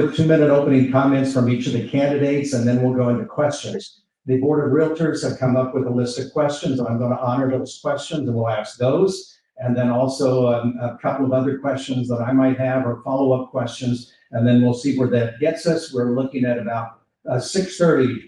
with 2-minute opening comments from each of the candidates, and then we'll go into questions. The Board of Realtors have come up with a list of questions, and I'm going to honor those questions, and we'll ask those. And then also a couple of other questions that I might have, or follow-up questions, and then we'll see where that gets us. We're looking at about 6:30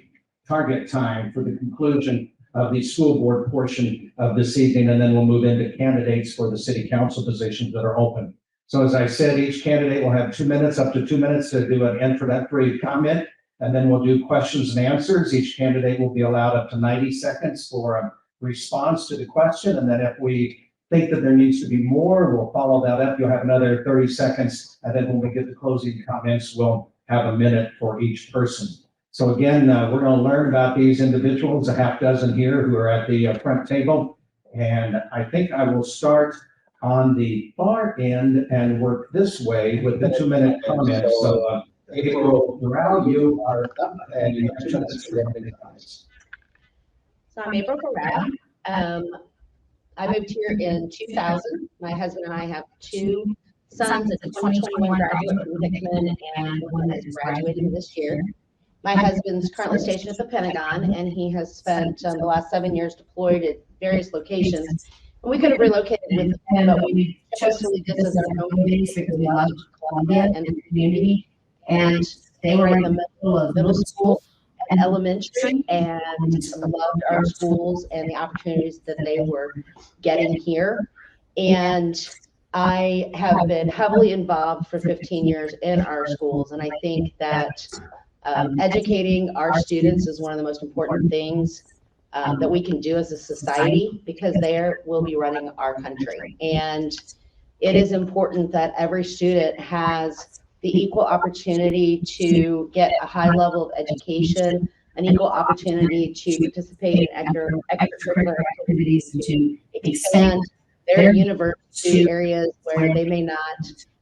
target time for the conclusion of the school board portion of this evening, and then we'll move into candidates for the city council positions that are open. So as I said, each candidate will have 2 minutes, up to 2 minutes, to do an introductory comment, and then we'll do questions and answers. Each candidate will be allowed up to 90 seconds for a response to the question, and then if we think that there needs to be more, we'll follow that up. You'll have another 30 seconds, and then when we get to closing comments, we'll have a minute for each person. So again, we're going to learn about these individuals, a half dozen here who are at the front table, and I think I will start on the far end and work this way with the 2-minute comments. So April Corral, you are up, and you have 2 minutes for opening comments. So I'm April Corral. I moved here in 2000. My husband and I have 2 sons, a 2021 graduate from Hickman and one that is graduating this year. My husband's currently stationed at the Pentagon, and he has spent the last 7 years deployed at various locations. And we could have relocated with him, but we chose to leave this as our home base because we love Columbia and the community. And they were in the middle of middle school and elementary, and loved our schools and the opportunities that they were getting here. And I have been heavily involved for 15 years in our schools, and I think that educating our students is one of the most important things that we can do as a society, because they will be running our country. And it is important that every student has the equal opportunity to get a high level of education, an equal opportunity to participate in extracurricular activities, and to expand their universe to areas where they may not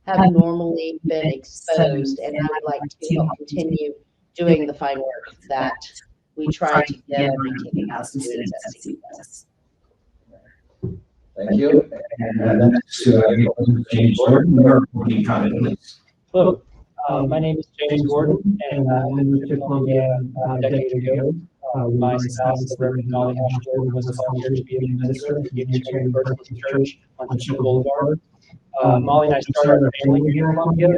have normally been exposed. And I would like to help continue doing the fine work that we try to give 19,000 students at CPS. Thank you. And next to James Gordon, your opening comment, please. Hello, my name is James Gordon, and I moved to Columbia a decade ago. My spouse, the Reverend Molly Ashford, was called here to be a minister at Unity University Church on Mitchell Boulevard. Molly and I started our family here in Columbia.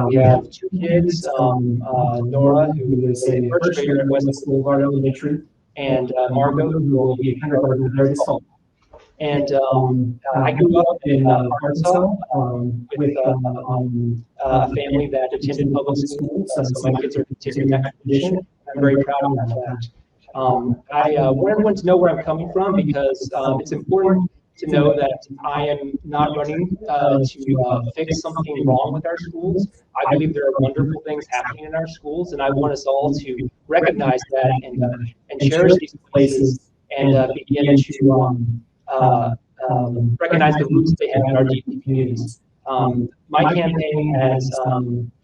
We have 2 kids, Nora, who is a first grader at West Boulevard Elementary, and Margot, who will be a kindergartner there this fall. And I grew up in Arkansas with a family that attended public schools, so my kids are continuing that tradition. I'm very proud of that. I want everyone to know where I'm coming from, because it's important to know that I am not running to fix something wrong with our schools. I believe there are wonderful things happening in our schools, and I want us all to recognize that and cherish these places, and begin to recognize the roots they have in our deep communities. My campaign has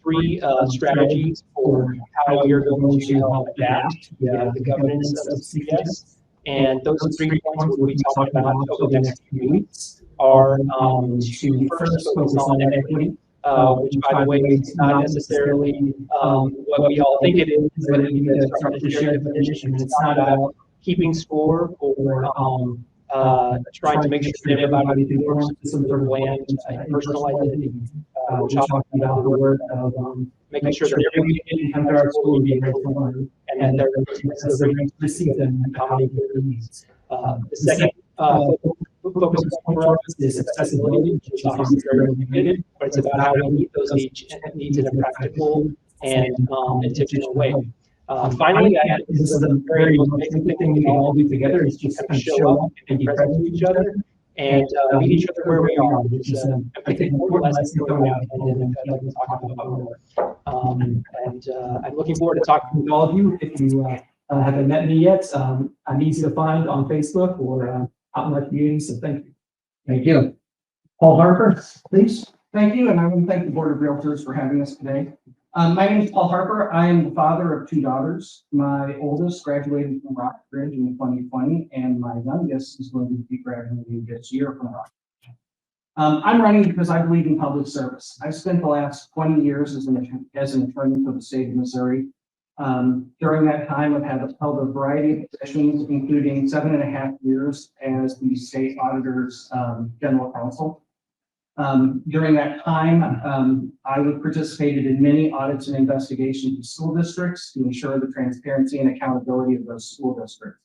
3 strategies for how we are going to help adapt the governance of CPS. And those 3 points we'll be talking about over the next few weeks are to first focus on equity, which, by the way, is not necessarily what we all think it is, but it is a definition. It's not about keeping score or trying to make sure that everybody works with some sort of land and personal identity. We're talking about the work of making sure that every kid can come to our school and be able to learn, and that they're going to receive them and accommodate their needs. The second focus for us is accessibility, which is obviously very limited, but it's about how we meet those needs in a practical and intentional way. Finally, this is a very basic thing we can all do together, is just kind of show up and be present with each other and meet each other where we are, which is I think important lesson going out and I'd like to talk about more. I'm looking forward to talking with all of you. If you haven't met me yet, I'm easy to find on Facebook or out in my community, so thank you. Thank you. Paul Harper, please. Thank you, and I want to thank the Board of Realtors for having us today. My name is Paul Harper. I am the father of 2 daughters. My oldest graduated from Rockbridge in 2020, and my youngest is going to be graduating this year from Rockbridge. I'm running because I believe in public service. I've spent the last 20 years as an attorney for the state of Missouri. During that time, I've held a variety of positions, including 7.5 years as the state auditor's general counsel. During that time, I participated in many audits and investigations of school districts to ensure the transparency and accountability of those school districts.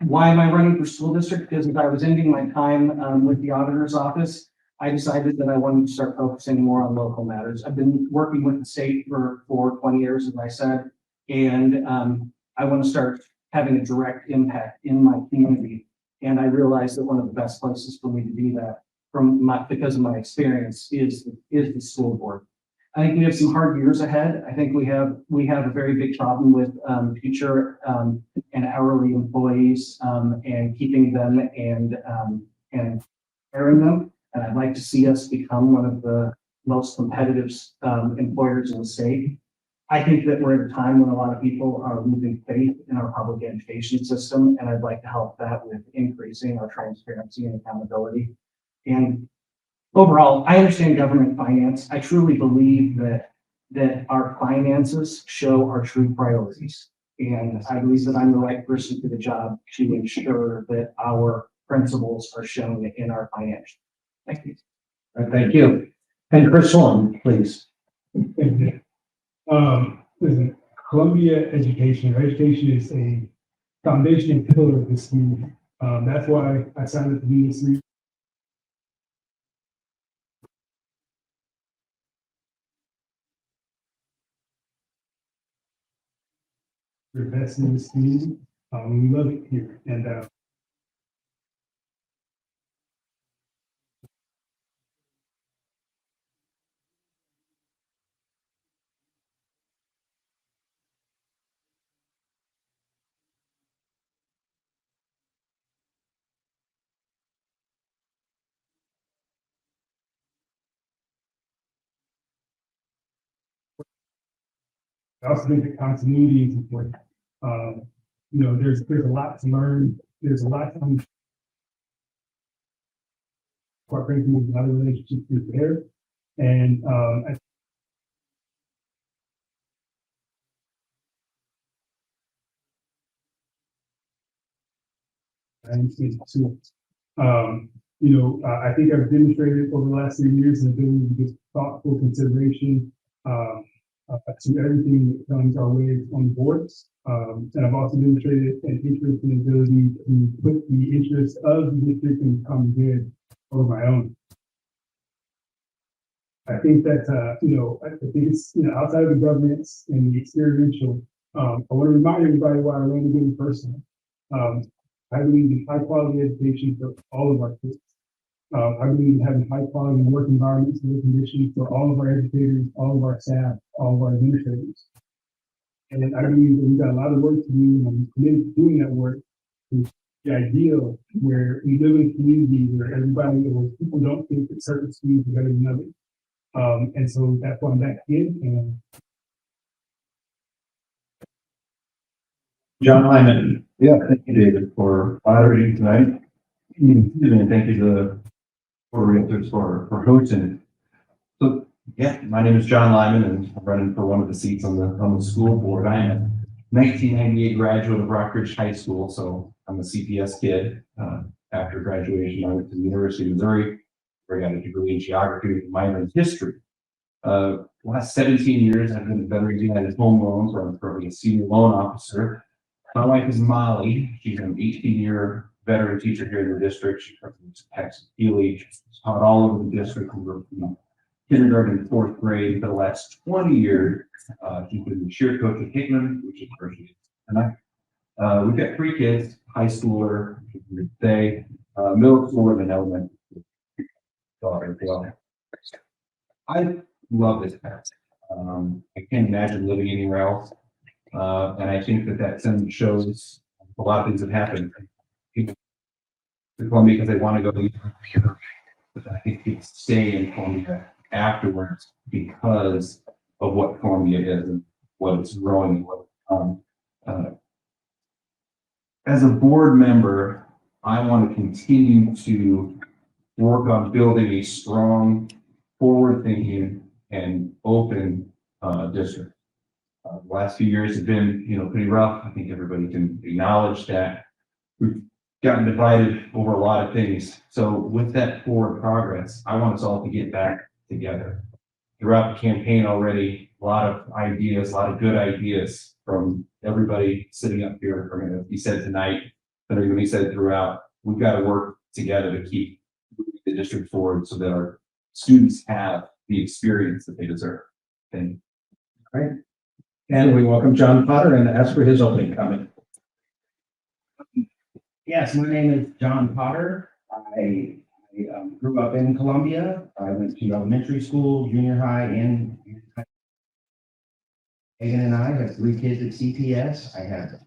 Why am I running for school district? Because if I was ending my time with the auditor's office, I decided that I wanted to start focusing more on local matters. I've been working with the state for 20 years, as I said, and I want to start having a direct impact in my community. And I realized that one of the best places for me to do that because of my experience is the school board. I think we have some hard years ahead. I think we have a very big problem with future and hourly employees and keeping them and hiring them. And I'd like to see us become one of the most competitive employers in the state. I think that we're at a time when a lot of people are losing faith in our public education system, and I'd like to help that with increasing our transparency and accountability. And overall, I understand government finance. I truly believe that our finances show our true priorities. And I believe that I'm the right person for the job to ensure that our principles are shown in our financials. Thank you. All right, thank you. And Chris Long, please. Thank you. Listen, Columbia education is a foundation pillar of this community. That's why I signed up to be this. We're investing in this community. We love it here. And I also think that continuity is important. There's a lot to learn. There's a lot to quite frankly, a lot of relationships is there. And I think I've demonstrated over the last 3 years an ability to give thoughtful consideration to everything that comes our way on the boards. And I've also demonstrated an interest and ability to put the interest of the district and common good over my own. I think that, I think it's, outside of the governance and the experiential, I want to remind everybody why I ran again personally. I believe in high quality education for all of our kids. I believe in having high quality work environments and work conditions for all of our educators, all of our staff, all of our administrators. And I believe that we've got a lot of work to do, and I'm committed to doing that work. The ideal where we live in a community where people don't think that certain schools are better than others. And so that's why I'm back in. And John Lyman. Yeah, thank you, David, for moderating tonight. And thank you to for Realtors for hosting. So yeah, my name is John Lyman, and I'm running for one of the seats on the school board. I am a 1998 graduate of Rockridge High School, so I'm a CPS kid. After graduation, I went to the University of Missouri, where I got a degree in geography with a minor in history. Last 17 years, I've been at Veterans United Home Loans, where I'm currently a senior loan officer. My wife is Molly. She's an 18-year veteran teacher here in the district. She comes from Texas Healy. She's taught all over the district. We were from kindergarten and 4th grade for the last 20 years. She's been the cheer coach at Hickman, which is where she is tonight. We've got 3 kids: high schooler, today, middle schooler, and elementary daughter. I love this path. I can't imagine living anywhere else. And I think that sentence shows a lot of things that happen. People to Columbia because they want to go to Europe, but I think people stay in Columbia afterwards because of what Columbia is and what it's growing and as a board member, I want to continue to work on building a strong, forward-thinking and open, district. The last few years have been, pretty rough. I think everybody can acknowledge that. We've gotten divided over a lot of things. So with that forward progress, I want us all to get back together. Throughout the campaign already, a lot of ideas, a lot of good ideas from everybody sitting up here are going to be said tonight, that are going to be said throughout. We've got to work together to keep moving the district forward so that our students have the experience that they deserve. And Great. And we welcome John Potter and ask for his opening comment. Yes, my name is John Potter. I grew up in Columbia. I went to elementary school, junior high, and Megan and I have 3 kids at CPS. I have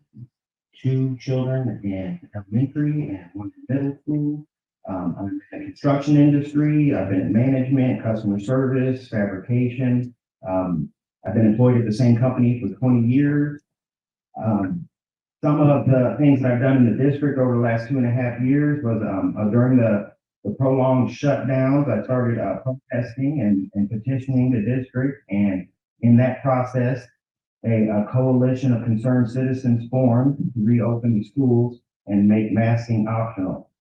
2 children in elementary and 1 in middle school. I'm in the construction industry. I've been in management, customer service, fabrication. I've been employed at the same company for 20 years. Some of the things that I've done in the district over the last 2.5 years was during the prolonged shutdowns, I started protesting and petitioning the district. And in that process, a coalition of concerned citizens formed to reopen the schools and make masking optional,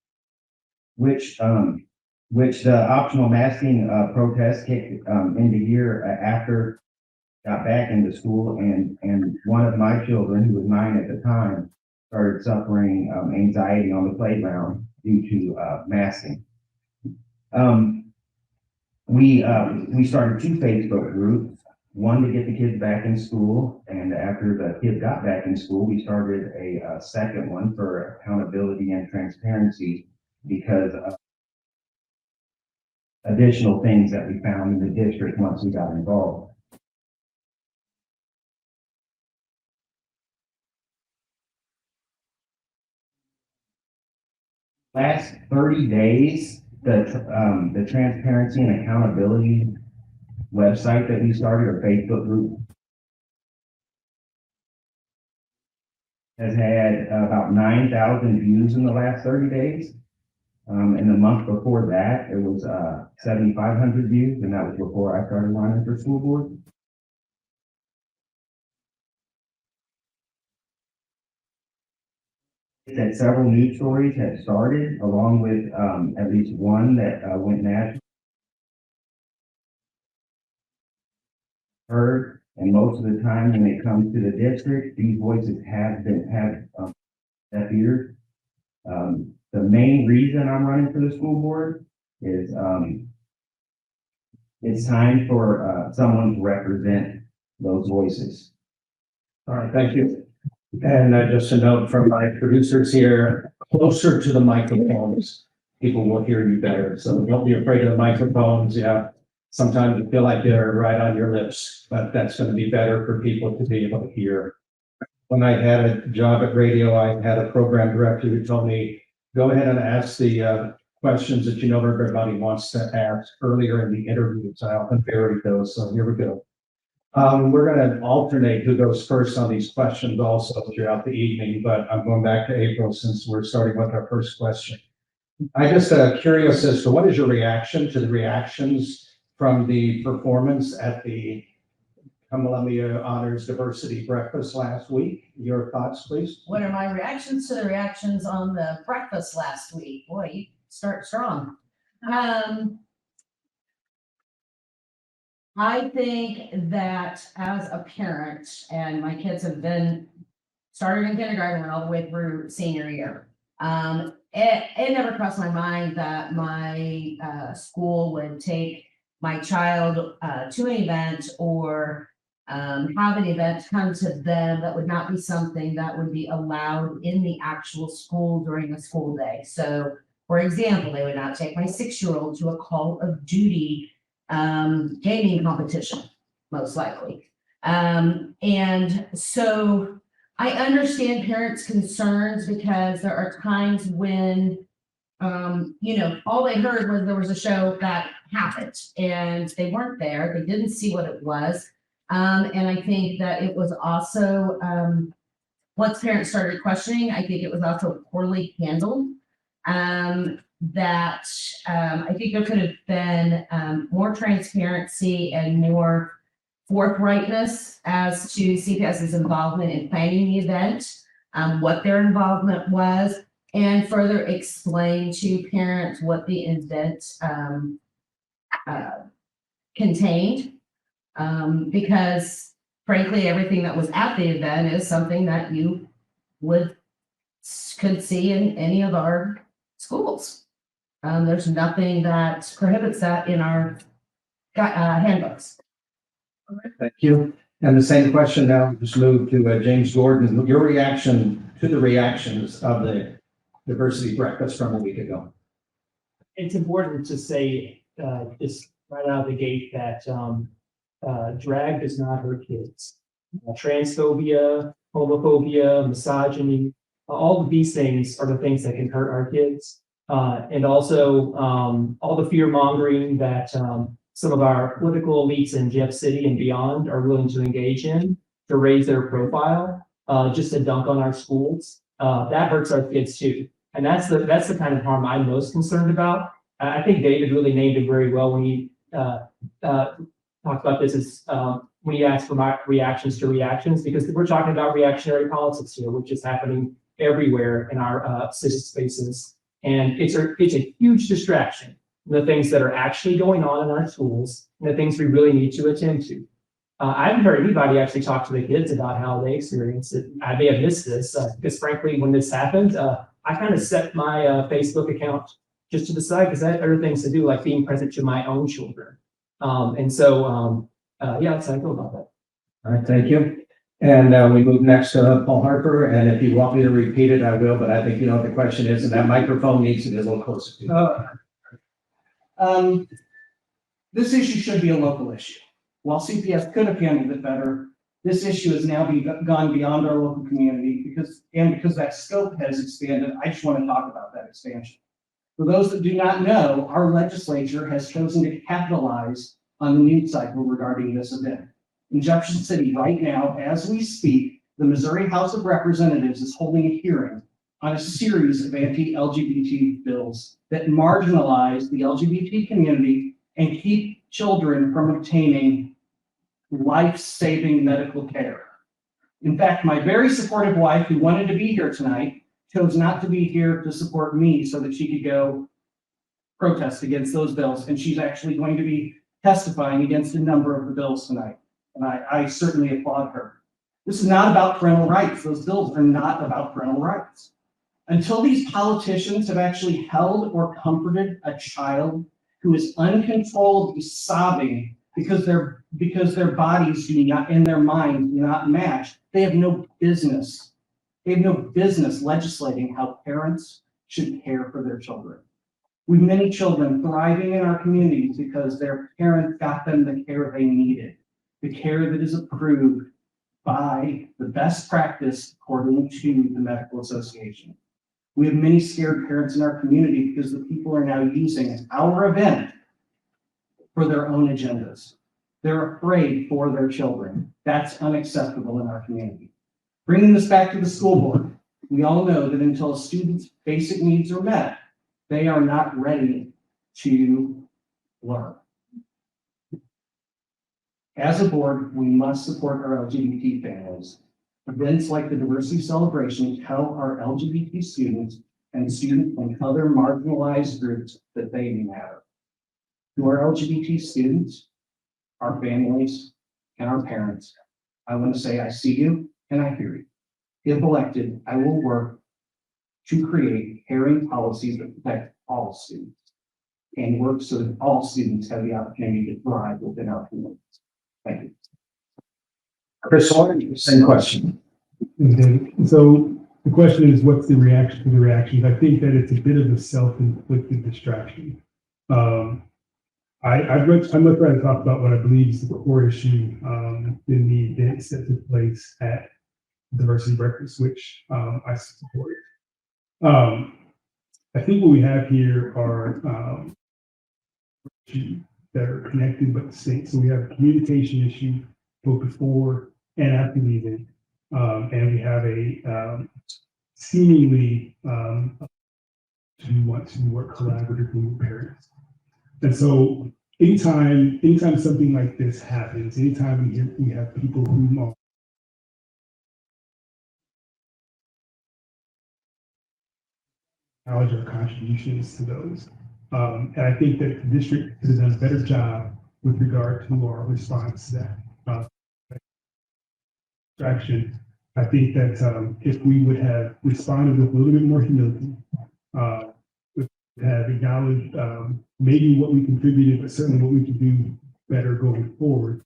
which the optional masking protest kicked into gear after got back into school, and one of my children, who was 9 at the time, started suffering anxiety on the playground due to masking. We started 2 Facebook groups, one to get the kids back in school, and after the kids got back in school, we started a second one for accountability and transparency because of additional things that we found in the district once we got involved. Last 30 days, the transparency and accountability website that we started, or Facebook group, has had about 9,000 views in the last 30 days. And the month before that, it was 7,500 views, and that was before I started running for school board. That several news stories had started, along with at least one that went national. Heard, and most of the time when it comes to the district, these voices have deaf ears. The main reason I'm running for the school board is it's time for someone to represent those voices. All right, thank you. And just a note from my producers here, closer to the microphones, people will hear you better. So don't be afraid of the microphones. Yeah, sometimes you feel like they're right on your lips, but that's going to be better for people to be able to hear. When I had a job at radio, I had a program director who told me, go ahead and ask the questions that you know everybody wants to ask earlier in the interviews. I often vary those, so here we go. We're going to alternate who goes first on these questions also throughout the evening, but I'm going back to April since we're starting with our first question. I'm just curious as to what is your reaction to the reactions from the performance at the Columbia Honors Diversity Breakfast last week? Your thoughts, please? What are my reactions to the reactions on the breakfast last week? Boy, you start strong. I think that as a parent, and my kids have been started in kindergarten, went all the way through senior year. It never crossed my mind that my school would take my child to an event or have an event come to them that would not be something that would be allowed in the actual school during a school day. So, for example, they would not take my 6-year-old to a Call of Duty gaming competition, most likely. And so I understand parents' concerns because there are times when, all they heard was there was a show that happened and they weren't there. They didn't see what it was. And I think that it was also, once parents started questioning, I think it was also poorly handled. that I think there could have been more transparency and more forthrightness as to CPS's involvement in planning the event, what their involvement was, and further explain to parents what the event contained. Because frankly, everything that was at the event is something that you could see in any of our schools. There's nothing that prohibits that in our handbooks. All right, thank you. And the same question now, just move to James Gordon. Your reaction to the reactions of the diversity breakfast from a week ago. It's important to say, just right out of the gate that, drag does not hurt kids. Transphobia, homophobia, misogyny, all of these things are the things that can hurt our kids. And also, all the fear mongering that, some of our political elites in Jeff City and beyond are willing to engage in to raise their profile, just to dunk on our schools. That hurts our kids too. And that's the kind of harm I'm most concerned about. I think David really named it very well when he talked about this as when he asked for my reactions to reactions, because we're talking about reactionary politics here, which is happening everywhere in our city spaces. And it's a huge distraction, the things that are actually going on in our schools and the things we really need to attend to. I haven't heard anybody actually talk to the kids about how they experience it. I may have missed this because frankly, when this happened, I kind of set my Facebook account just to the side because I had other things to do, like being present to my own children. Yeah, that's how I feel about that. All right, thank you. And we move next to Paul Harper. And if you want me to repeat it, I will, but I think you know what the question is, and that microphone needs to be a little closer to you. This issue should be a local issue. While CPS could have handled it better, this issue has now gone beyond our local community because that scope has expanded. I just want to talk about that expansion. For those that do not know, our legislature has chosen to capitalize on the news cycle regarding this event. In Jefferson City right now, as we speak, the Missouri House of Representatives is holding a hearing on a series of anti-LGBT bills that marginalize the LGBT community and keep children from obtaining life-saving medical care. In fact, my very supportive wife, who wanted to be here tonight, chose not to be here to support me so that she could go protest against those bills. And she's actually going to be testifying against a number of the bills tonight. And I certainly applaud her. This is not about parental rights. Those bills are not about parental rights. Until these politicians have actually held or comforted a child who is uncontrollably sobbing because their bodies do not, and their minds do not match, they have no business. They have no business legislating how parents should care for their children. We have many children thriving in our communities because their parents got them the care they needed, the care that is approved by the best practice according to the Medical Association. We have many scared parents in our community because the people are now using our event for their own agendas. They're afraid for their children. That's unacceptable in our community. Bringing this back to the school board, we all know that until a student's basic needs are met, they are not ready to learn. As a board, we must support our LGBT families. Events like the diversity celebration tell our LGBT students and students from other marginalized groups that they matter. To our LGBT students, our families, and our parents, I want to say I see you and I hear you. If elected, I will work to create caring policies that protect all students and work so that all students have the opportunity to thrive within our communities. Thank you. Chris Horn, same question. Okay. So the question is, what's the reaction to the reactions? I think that it's a bit of a self-inflicted distraction. I'd much rather talk about what I believe is the core issue in the events that took place at Diversity Breakfast, which I support. I think what we have here are issues that are connected but distinct. So we have a communication issue both before and after the event. And we have a seemingly to want to work collaboratively with parents. And so anytime something like this happens, anytime we have people who acknowledge our contributions to those. And I think that the district has done a better job with regard to our response to that distraction. I think that if we would have responded with a little bit more humility, would have acknowledged maybe what we contributed, but certainly what we could do better going forward.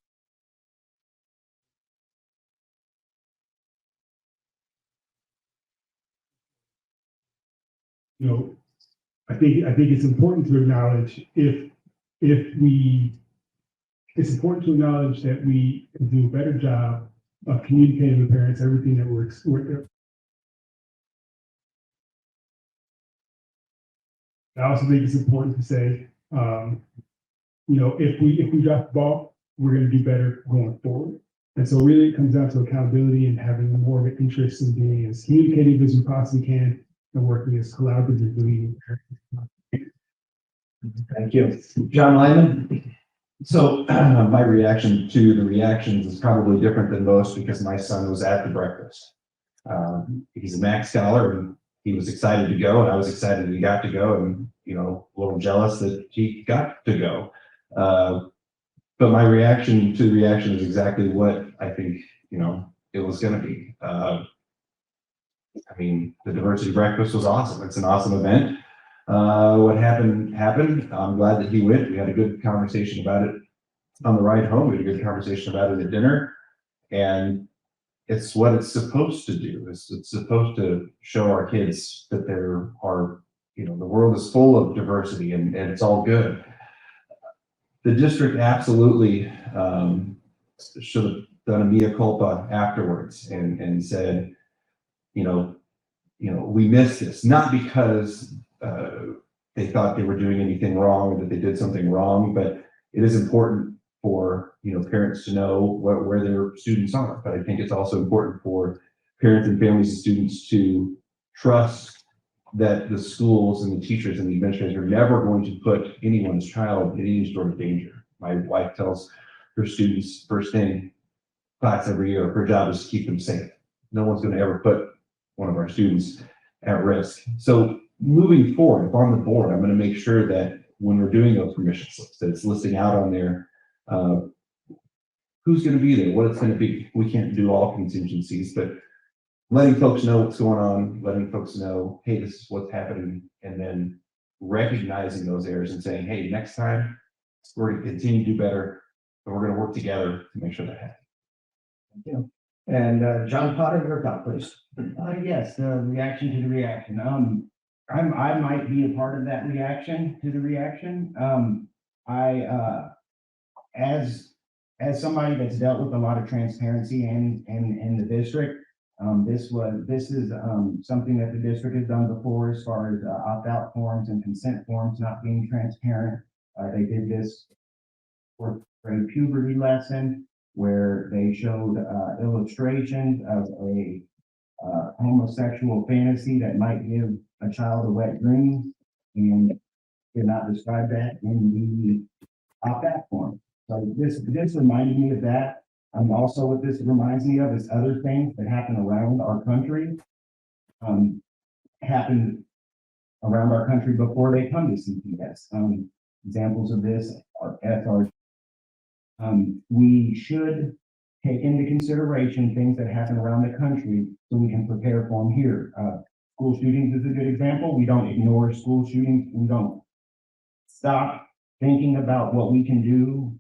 You know, I think it's important to acknowledge it's important to acknowledge that we can do a better job of communicating with parents everything that we're I also think it's important to say, if we drop the ball, we're going to do better going forward. And so really it comes down to accountability and having more of an interest in being as communicative as we possibly can and working as collaboratively. Thank you. John Lyman. So my reaction to the reactions is probably different than most because my son was at the breakfast. He's a MAC scholar and he was excited to go and I was excited that he got to go and, a little jealous that he got to go. But my reaction to the reaction is exactly what I think, it was going to be. The diversity breakfast was awesome. It's an awesome event. What happened. I'm glad that he went. We had a good conversation about it on the ride home. We had a good conversation about it at dinner. And it's what it's supposed to do. It's supposed to show our kids that there are, the world is full of diversity and it's all good. The district absolutely should have done a mea culpa afterwards and said, we missed this, not because they thought they were doing anything wrong or that they did something wrong, but it is important for parents to know where their students are. But I think it's also important for parents and families and students to trust that the schools and the teachers and the administrators are never going to put anyone's child in any sort of danger. My wife tells her students first thing class every year, her job is to keep them safe. No one's going to ever put one of our students at risk. So moving forward, if I'm the board, I'm going to make sure that when we're doing those permission slips, that it's listing out on there who's going to be there, what it's going to be. We can't do all contingencies, but letting folks know what's going on, letting folks know, hey, this is what's happening, and then recognizing those errors and saying, hey, next time we're going to continue to do better, but we're going to work together to make sure that happens. Thank you. And John Potter, your thought, please. Yes, the reaction to the reaction. I might be a part of that reaction to the reaction. As somebody that's dealt with a lot of transparency in the district, this is something that the district has done before as far as opt-out forms and consent forms not being transparent. They did this for a puberty lesson where they showed illustrations of a homosexual fantasy that might give a child a wet dream and did not describe that in the opt-out form. So this reminded me of that. Also what this reminds me of is other things that happen around our country, happen around our country before they come to CPS. Examples of this are SR. We should take into consideration things that happen around the country so we can prepare for them here. School shootings is a good example. We don't ignore school shootings. We don't stop thinking about what we can do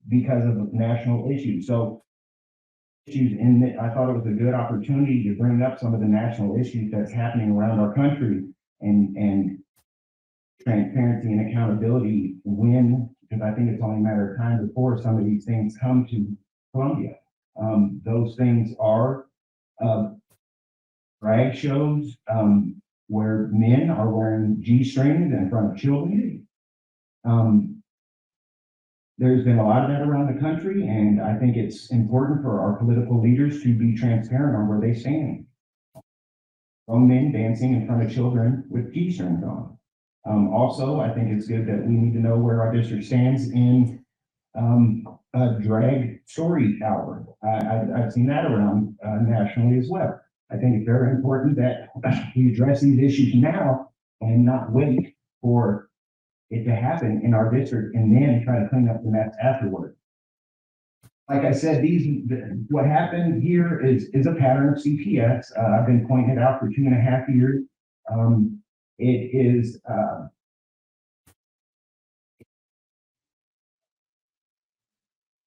because of national issues. So I thought it was a good opportunity to bring up some of the national issues that's happening around our country and transparency and accountability because I think it's only a matter of time before some of these things come to Columbia. Those things are drag shows where men are wearing G-strings in front of children. There's been a lot of that around the country, and I think it's important for our political leaders to be transparent on where they stand. grown men dancing in front of children with G-strings on. Also, I think it's good that we need to know where our district stands in a drag story hour. I've seen that around nationally as well. I think it's very important that we address these issues now and not wait for it to happen in our district and then try to clean up the mess afterward. Like I said, what happened here is a pattern of CPS. I've been pointing it out for 2.5 years. It is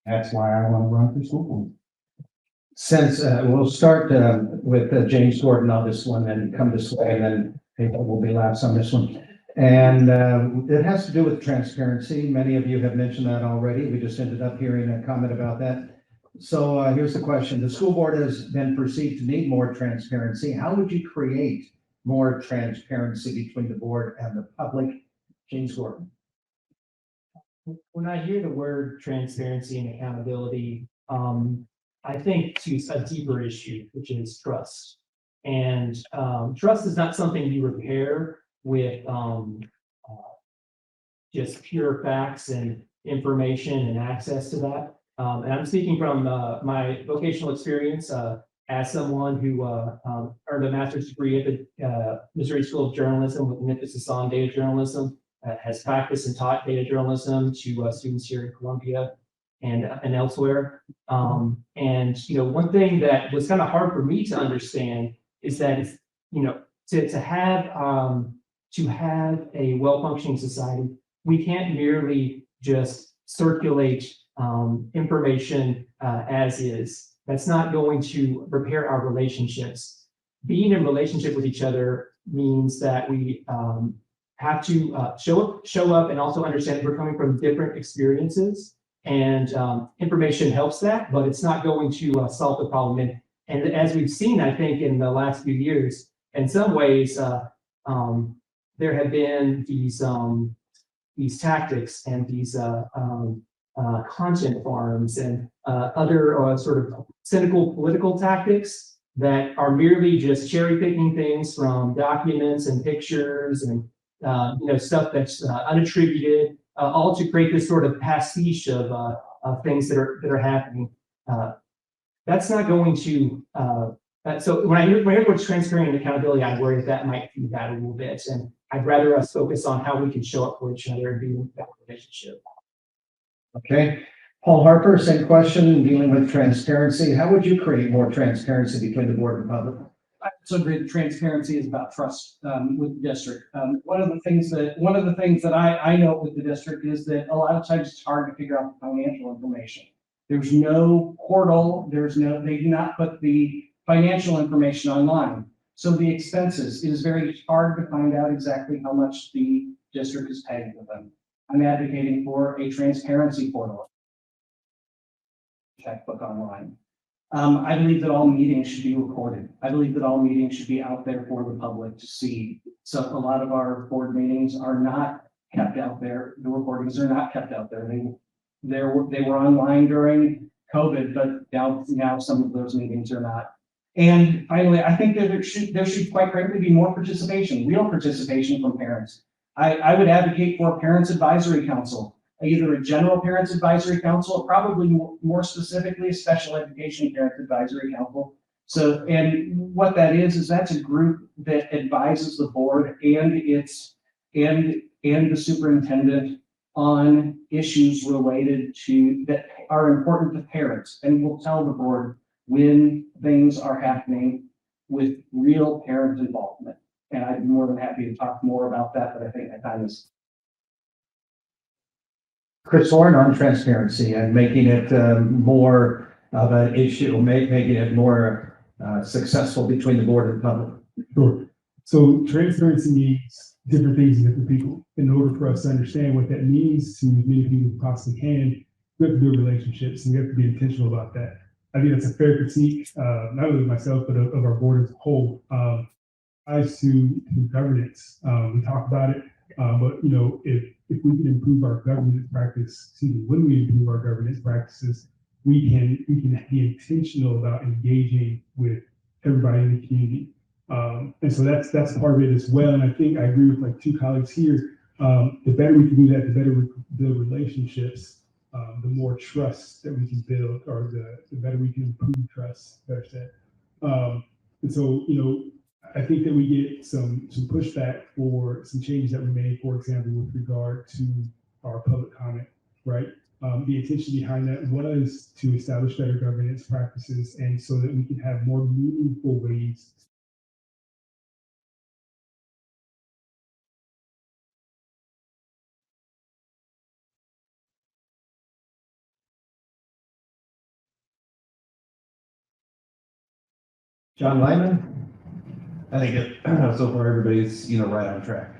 that's why I want to run for school board. Since we'll start with James Gordon on this one and come this way, and then people will be last on this one. And it has to do with transparency. Many of you have mentioned that already. We just ended up hearing a comment about that. So here's the question. The school board has been perceived to need more transparency. How would you create more transparency between the board and the public? James Gordon. When I hear the word transparency and accountability, I think to a deeper issue, which is trust. And trust is not something you repair with just pure facts and information and access to that. And I'm speaking from my vocational experience as someone who earned a master's degree at the Missouri School of Journalism with an emphasis on data journalism, has practiced and taught data journalism to students here in Columbia and elsewhere. And one thing that was kind of hard for me to understand is that if, to have a well-functioning society, we can't merely just circulate information as is. That's not going to repair our relationships. Being in relationship with each other means that we have to show up and also understand that we're coming from different experiences, and information helps that, but it's not going to solve the problem. And as we've seen, I think in the last few years, in some ways, there have been these tactics and these content farms and other sort of cynical political tactics that are merely just cherry picking things from documents and pictures and stuff that's unattributed, all to create this sort of pastiche of things that are happening. That's not going to. So when I hear the words transparency and accountability, I worry that might do that a little bit, and I'd rather us focus on how we can show up for each other and be in that relationship. Okay, Paul Harper, same question, dealing with transparency. How would you create more transparency between the board and public? So great transparency is about trust with the district. One of the things that I know with the district is that a lot of times it's hard to figure out the financial information. There's no portal. They do not put the financial information online. So the expenses, it is very hard to find out exactly how much the district is paying for them. I'm advocating for a transparency portal, checkbook online. I believe that all meetings should be recorded. I believe that all meetings should be out there for the public to see. So a lot of our board meetings are not kept out there. The recordings are not kept out there. They were online during COVID, but now some of those meetings are not. And finally, I think that there should quite frankly be more participation, real participation from parents. I would advocate for a parents advisory council, either a general parents advisory council, or probably more specifically a special education parents advisory council. So, and what that is that's a group that advises the board and the superintendent on issues related to that are important to parents, and will tell the board when things are happening with real parent involvement. And I'd be more than happy to talk more about that, but I think my time is. Chris Horn on transparency and making it more of an issue, making it more successful between the board and public. Sure. So transparency means different things to different people. In order for us to understand what that means to as many people as possibly can, we have to build relationships, and we have to be intentional about that. I think that's a fair critique, not only of myself, but of our board as a whole. As to governance, we talk about it, but if we can improve our governance practice, when we improve our governance practices, we can be intentional about engaging with everybody in the community. And so that's part of it as well. And I think I agree with like two colleagues here. The better we can do that, the better we build relationships, the more trust that we can build, or the better we can improve trust, better said. And so, I think that we get some pushback for some changes that we made, for example, with regard to our public comment, right? The intention behind that was to establish better governance practices, and so that we can have more meaningful ways. John Lyman? I think so far everybody's, right on track.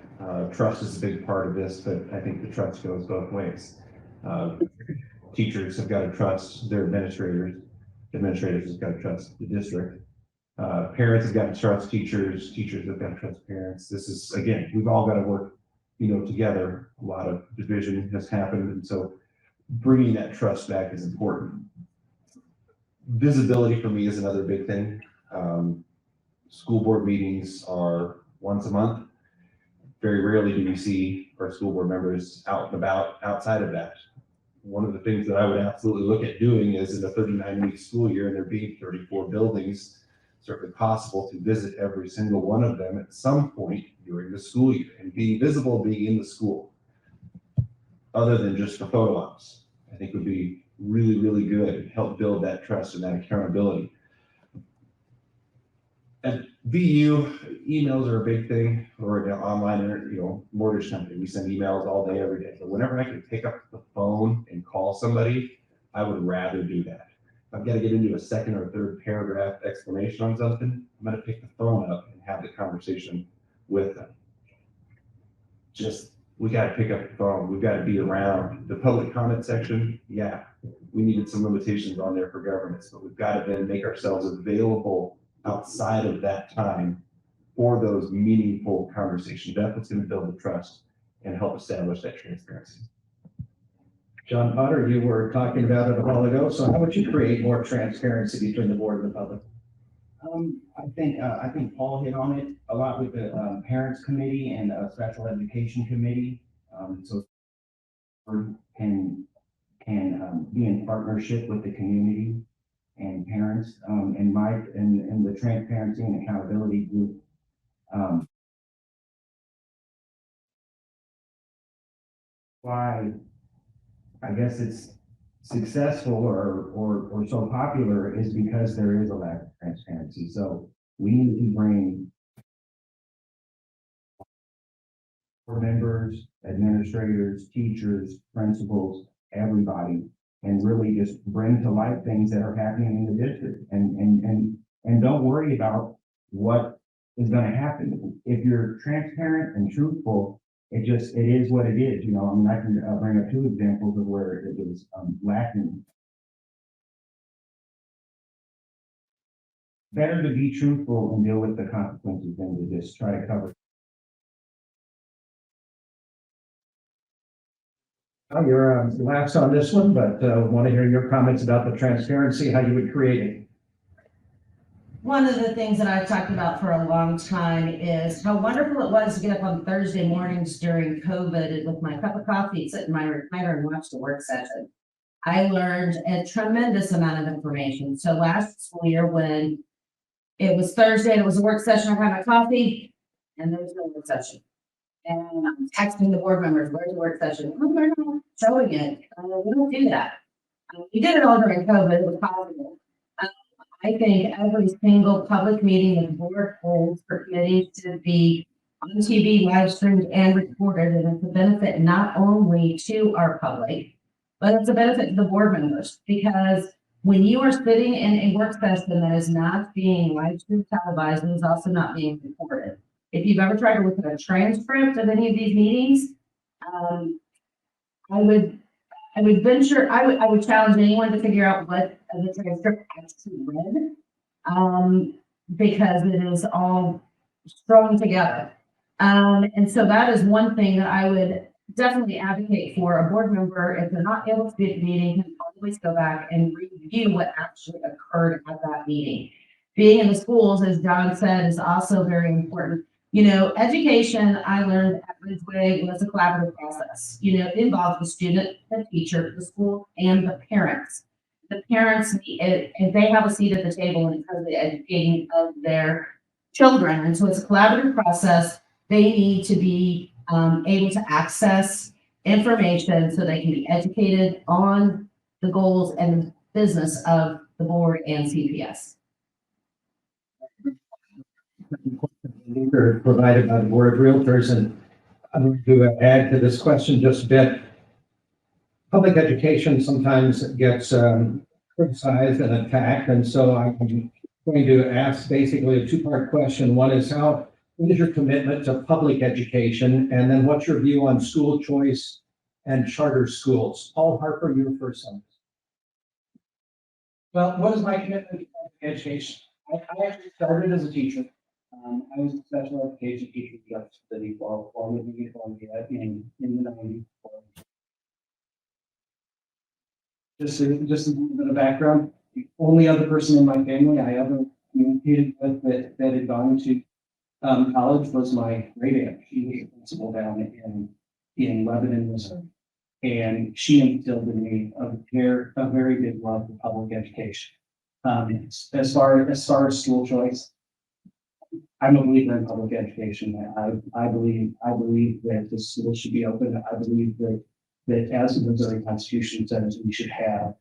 Trust is a big part of this, but I think the trust goes both ways. Teachers have got to trust their administrators. Administrators have got to trust the district. Parents have got to trust teachers. Teachers have got to trust parents. This is, again, we've all got to work, together. A lot of division has happened, and so bringing that trust back is important. Visibility for me is another big thing. School board meetings are once a month. Very rarely do we see our school board members out and about outside of that. One of the things that I would absolutely look at doing is in a 39-week school year, and there being 34 buildings, certainly possible to visit every single one of them at some point during the school year and be visible, being in the school, other than just the photo ops. I think would be really, really good and help build that trust and that accountability. At VU, emails are a big thing, or online, mortgage company. We send emails all day, every day. But whenever I can pick up the phone and call somebody, I would rather do that. If I've got to get into a second or third paragraph explanation on something, I'm going to pick the phone up and have the conversation with them. We got to pick up the phone. We've got to be around. The public comment section, yeah, we needed some limitations on there for governance, but we've got to then make ourselves available outside of that time for those meaningful conversations. That's what's going to build the trust and help establish that transparency. John Potter, you were talking about it a while ago. So how would you create more transparency between the board and the public? I think Paul hit on it a lot with the parents committee and special education committee. So can be in partnership with the community and parents, and the transparency and accountability group. Why I guess it's successful or so popular is because there is a lack of transparency. So we need to bring board members, administrators, teachers, principals, everybody, and really just bring to light things that are happening in the district, and don't worry about what is going to happen. If you're transparent and truthful, it is what it is. I can bring up two examples of where it was lacking. Better to be truthful and deal with the consequences than to just try to cover. You're last on this one, but want to hear your comments about the transparency, how you would create it. One of the things that I've talked about for a long time is how wonderful it was to get up on Thursday mornings during COVID and with my cup of coffee, sit in my recliner and watch the work session. I learned a tremendous amount of information. So last school year, when it was Thursday and it was a work session, I had my coffee and there was no work session. And I'm texting the board members, where's the work session? Oh, they're not showing it. We don't do that. We did it all during COVID. It was possible. I think every single public meeting that the board holds for committees should be on TV, live streamed, and recorded. And it's a benefit not only to our public, but it's a benefit to the board members. Because when you are sitting in a work session that is not being live streamed, televised, and is also not being recorded, if you've ever tried to look at a transcript of any of these meetings, I would challenge anyone to figure out what the transcript actually read, because it is all strung together. And so that is one thing that I would definitely advocate for. A board member, if they're not able to be at the meeting, can always go back and review what actually occurred at that meeting. being in the schools, as John said, is also very important. You know, education, I learned at Ridgeway, was a collaborative process. You know, it involves the student, the teacher, the school, and the parents. The parents, if they have a seat at the table when it comes to the educating of their children, and so it's a collaborative process. They need to be able to access information so they can be educated on the goals and business of the board and CPS. Provided by the Board of Realtors, and I'm going to add to this question just a bit. Public education sometimes gets criticized and attacked, and so I'm going to ask basically a two-part question. One is what is your commitment to public education, and then what's your view on school choice and charter schools? Paul Harper, you're first on this. Well, what is my commitment to public education? I actually started as a teacher. I was a special education teacher in Jefferson City while living in Columbia in the 90s. Just a little bit of background. The only other person in my family I ever communicated with that had gone to college was my great aunt. She was a principal down in Lebanon, Missouri. And she instilled in me a very big love for public education. As far as school choice, I'm a believer in public education. I believe that the schools should be open. I believe that as the Missouri Constitution says, we should have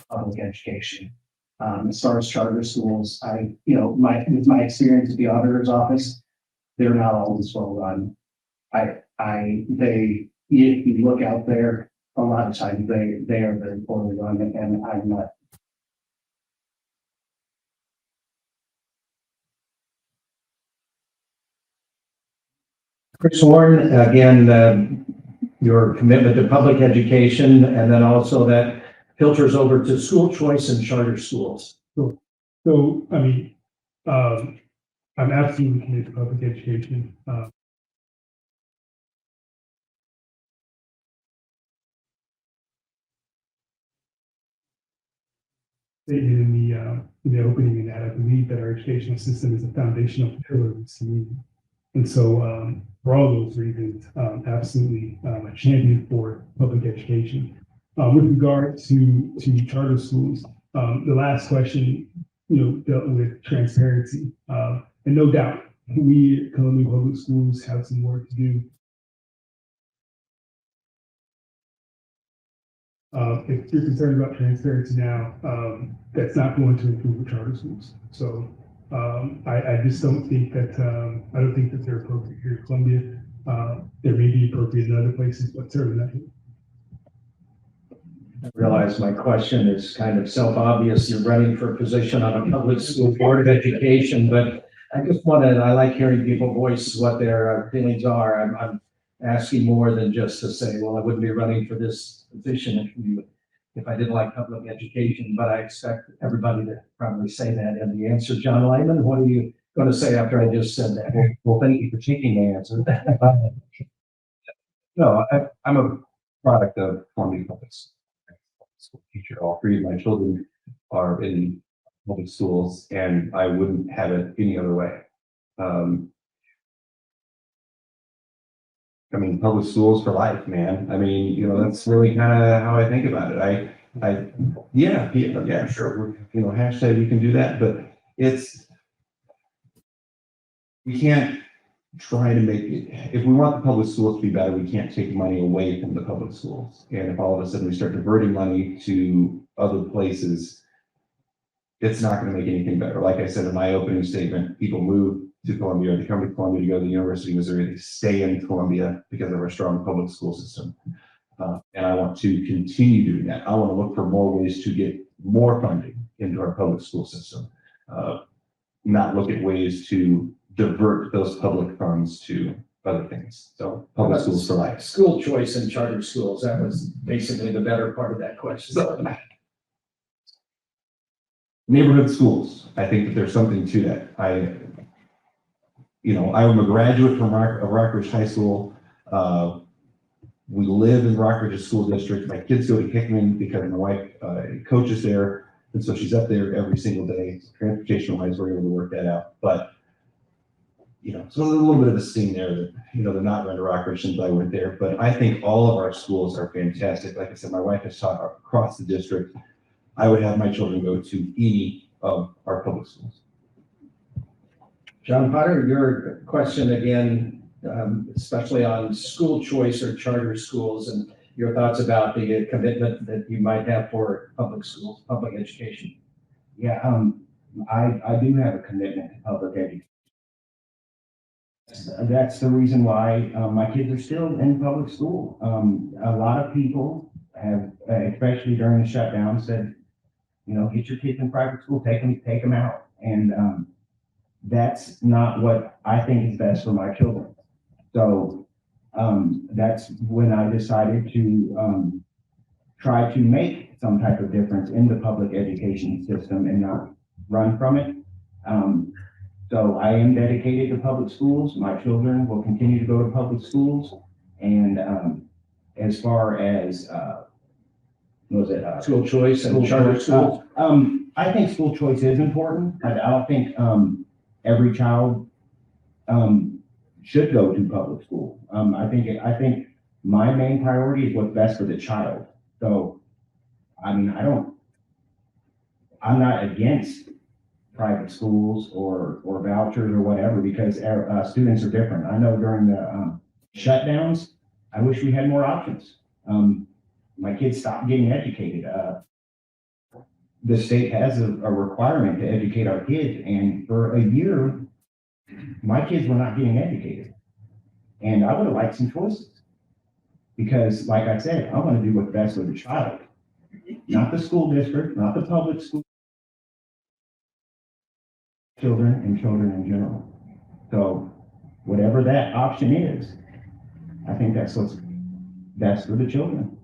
public education. As far as charter schools, with my experience at the auditor's office, they're not always well run. If you look out there, a lot of times they are very poorly run, and I'm not. Chris Warren, again, your commitment to public education, and then also that filters over to school choice and charter schools. So, I mean, I'm absolutely committed to public education. Statement in the opening, and that I believe that our educational system is a foundational pillar of this community. And so, for all those reasons, absolutely a champion for public education. With regard to charter schools, the last question, dealt with transparency, and no doubt, we at Columbia Public Schools have some work to do. If you're concerned about transparency now, that's not going to improve the charter schools. So I just don't think that, I don't think that they're appropriate here at Columbia. They may be appropriate in other places, but certainly not here. I realize my question is kind of self-obvious. You're running for a position on a public school board of education, but I like hearing people voice what their feelings are. I'm asking more than just to say, well, I wouldn't be running for this position if I didn't like public education, but I expect everybody to probably say that in the answer. John Lyman, what are you going to say after I just said that? Well, thank you for taking the answer. No, I'm a product of Columbia Public School teacher. All three of my children are in public schools, and I wouldn't have it any other way. I mean, public schools for life, man. I mean, that's really kind of how I think about it. Yeah, sure. Hashtag we can do that, but we can't try to make it, if we want the public schools to be better, we can't take money away from the public schools. And if all of a sudden we start diverting money to other places, it's not going to make anything better. Like I said in my opening statement, people move to Columbia, they come to Columbia to go to the University of Missouri, they stay in Columbia because of our strong public school system. And I want to continue doing that. I want to look for more ways to get more funding into our public school system, not look at ways to divert those public funds to other things. So public schools for life. School choice and charter schools, that was basically the better part of that question. Neighborhood schools, I think that there's something to that. I'm a graduate from Rockridge High School. We live in Rockridge School District. My kids go to Hickman because my wife coaches there. And so she's up there every single day. Transportation wise, we're able to work that out. But, you know, so a little bit of a scene there that, you know, they're not render operations, but I went there. But I think all of our schools are fantastic. Like I said, my wife has taught across the district. I would have my children go to any of our public schools. John Potter, your question again, especially on school choice or charter schools, and your thoughts about the commitment that you might have for public schools, public education. Yeah, I do have a commitment to public education. That's the reason why my kids are still in public school. A lot of people have, especially during the shutdown, said, you know, get your kids in private school, take them out. And that's not what I think is best for my children. So that's when I decided to try to make some type of difference in the public education system and not run from it. So I am dedicated to public schools. My children will continue to go to public schools. And as far as School choice and charter schools? I think school choice is important. I don't think every child should go to public school. I think my main priority is what's best for the child. So, I mean, I'm not against private schools or vouchers or whatever, because students are different. I know during the shutdowns, I wish we had more options. My kids stopped getting educated. The state has a requirement to educate our kids, and for a year, my kids were not getting educated. And I would have liked some choices, because like I said, I want to do what's best for the child, not the school district, not the public school, children and children in general. So whatever that option is, I think that's what's best for the children.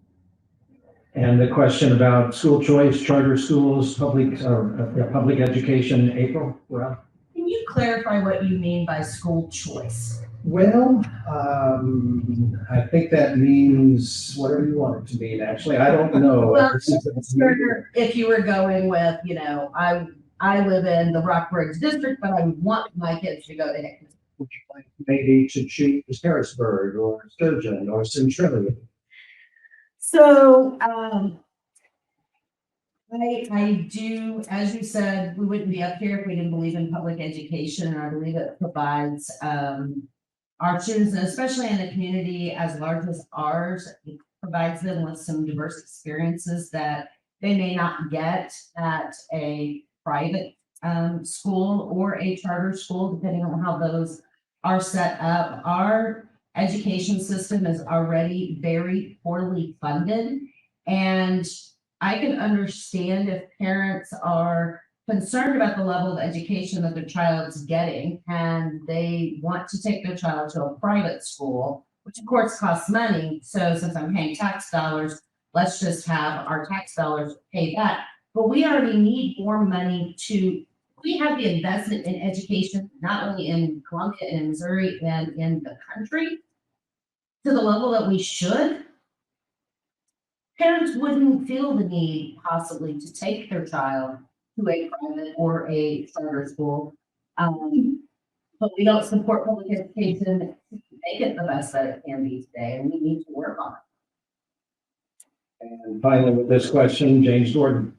And the question about school choice, charter schools, public education, April? Well, Can you clarify what you mean by school choice? Well, I think that means whatever you want it to mean, actually. I don't know. Well, if you were going with, you know, I live in the Rockbridge district, but I want my kids to go to Hickman. Would you like maybe to choose Harrisburg or Sturgeon or Centralia? So, I do, as you said, we wouldn't be up here if we didn't believe in public education, and I believe it provides, our students, and especially in a community as large as ours, it provides them with some diverse experiences that they may not get at a private school or a charter school, depending on how those are set up. Our education system is already very poorly funded, and I can understand if parents are concerned about the level of education that their child's getting, and they want to take their child to a private school, which of course costs money. So since I'm paying tax dollars, let's just have our tax dollars pay that. But we already need more money we have the investment in education, not only in Columbia and in Missouri and in the country, to the level that we should. Parents wouldn't feel the need possibly to take their child to a private or a charter school. But we don't support public education to make it the best that it can be today, and we need to work on it. And finally, with this question, James Gordon.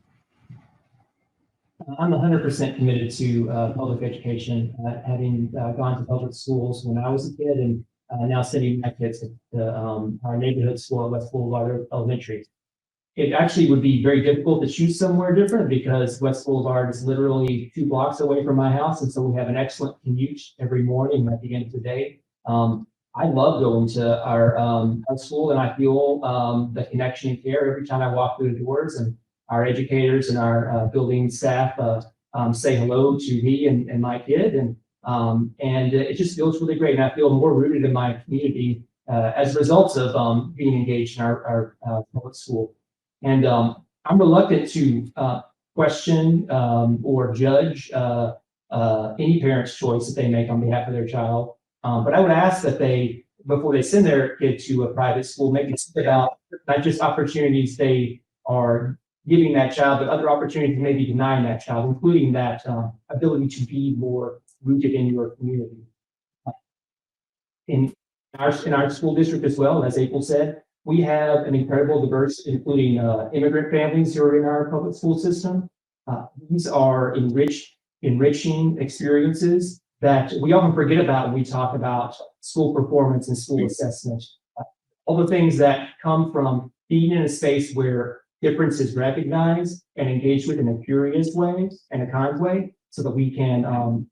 I'm 100% committed to public education, having gone to public schools when I was a kid, and now sending my kids to our neighborhood school at West Boulevard Elementary. It actually would be very difficult to choose somewhere different, because West Boulevard is literally 2 blocks away from my house, and so we have an excellent commute every morning at the end of the day. I love going to our school, and I feel the connection and care every time I walk through the doors, and our educators and our building staff say hello to me and my kid, and it just feels really great. And I feel more rooted in my community as a result of being engaged in our public school. And I'm reluctant to question or judge any parent's choice that they make on behalf of their child. But I would ask that they, before they send their kid to a private school, maybe think about not just opportunities they are giving that child, but other opportunities may be denying that child, including that ability to be more rooted in your community. In our school district as well, as April said, we have an incredible diverse, including immigrant families who are in our public school system. These are enriching experiences that we often forget about when we talk about school performance and school assessment. All the things that come from being in a space where difference is recognized and engaged with in a curious way and a kind way, so that we can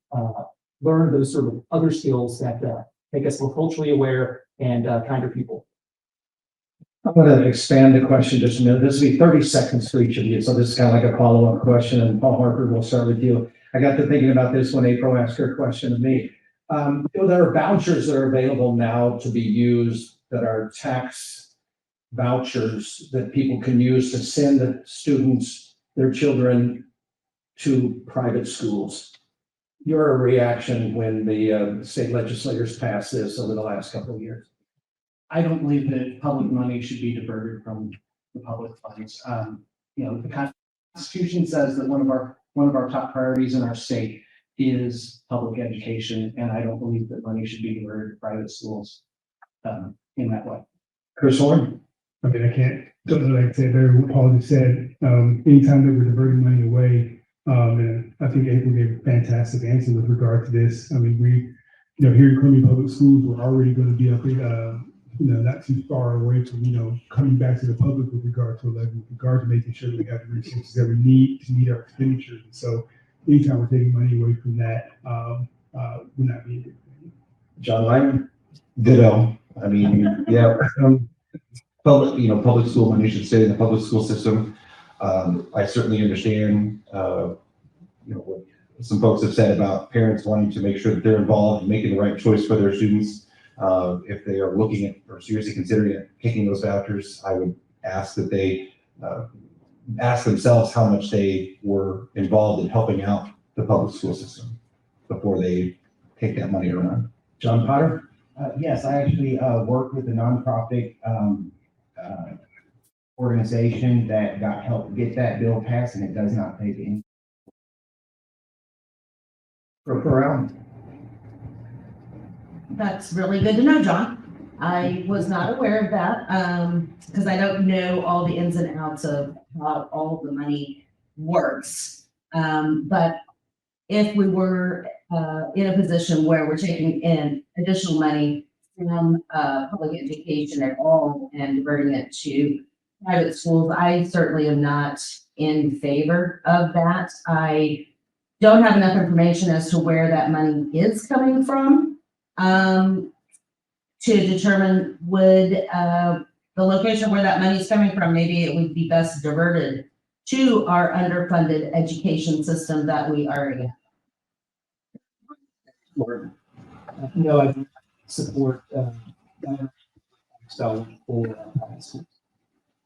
learn those sort of other skills that make us more culturally aware and kinder people. I'm going to expand the question just a minute. This will be 30 seconds for each of you. So this is kind of like a follow-up question, and Paul Harper, we'll start with you. I got to thinking about this when April asked her question of me. There are vouchers that are available now to be used that are tax vouchers that people can use to send students, their children, to private schools. Your reaction when the state legislators passed this over the last couple of years? I don't believe that public money should be diverted from the public funds. The Constitution says that one of our top priorities in our state is public education, and I don't believe that money should be diverted to private schools in that way. Chris Horn? I mean, like I said, what Paul just said, anytime that we're diverting money away, and I think April gave a fantastic answer with regard to this. I mean, here in Columbia Public Schools, we're already going to be up in, not too far away from, coming back to the public with regard to making sure that we have the resources that we need to meet our expenditures. And so anytime we're taking money away from that, we're not being good. John Lyman? Ditto. I mean, yeah, public school money should stay in the public school system. I certainly understand, what some folks have said about parents wanting to make sure that they're involved and making the right choice for their students. If they are looking at or seriously considering picking those vouchers, I would ask that they ask themselves how much they were involved in helping out the public school system before they take that money around. John Potter? Yes, I actually worked with a nonprofit organization that helped get that bill passed, and it does not take any. That's really good to know, John. I was not aware of that, because I don't know all the ins and outs of how all the money works. But if we were in a position where we're taking in additional money from public education at all and diverting it to private schools, I certainly am not in favor of that. I don't have enough information as to where that money is coming from to determine would the location where that money is coming from, maybe it would be best diverted to our underfunded education system that we already have. No, I don't support so for high school.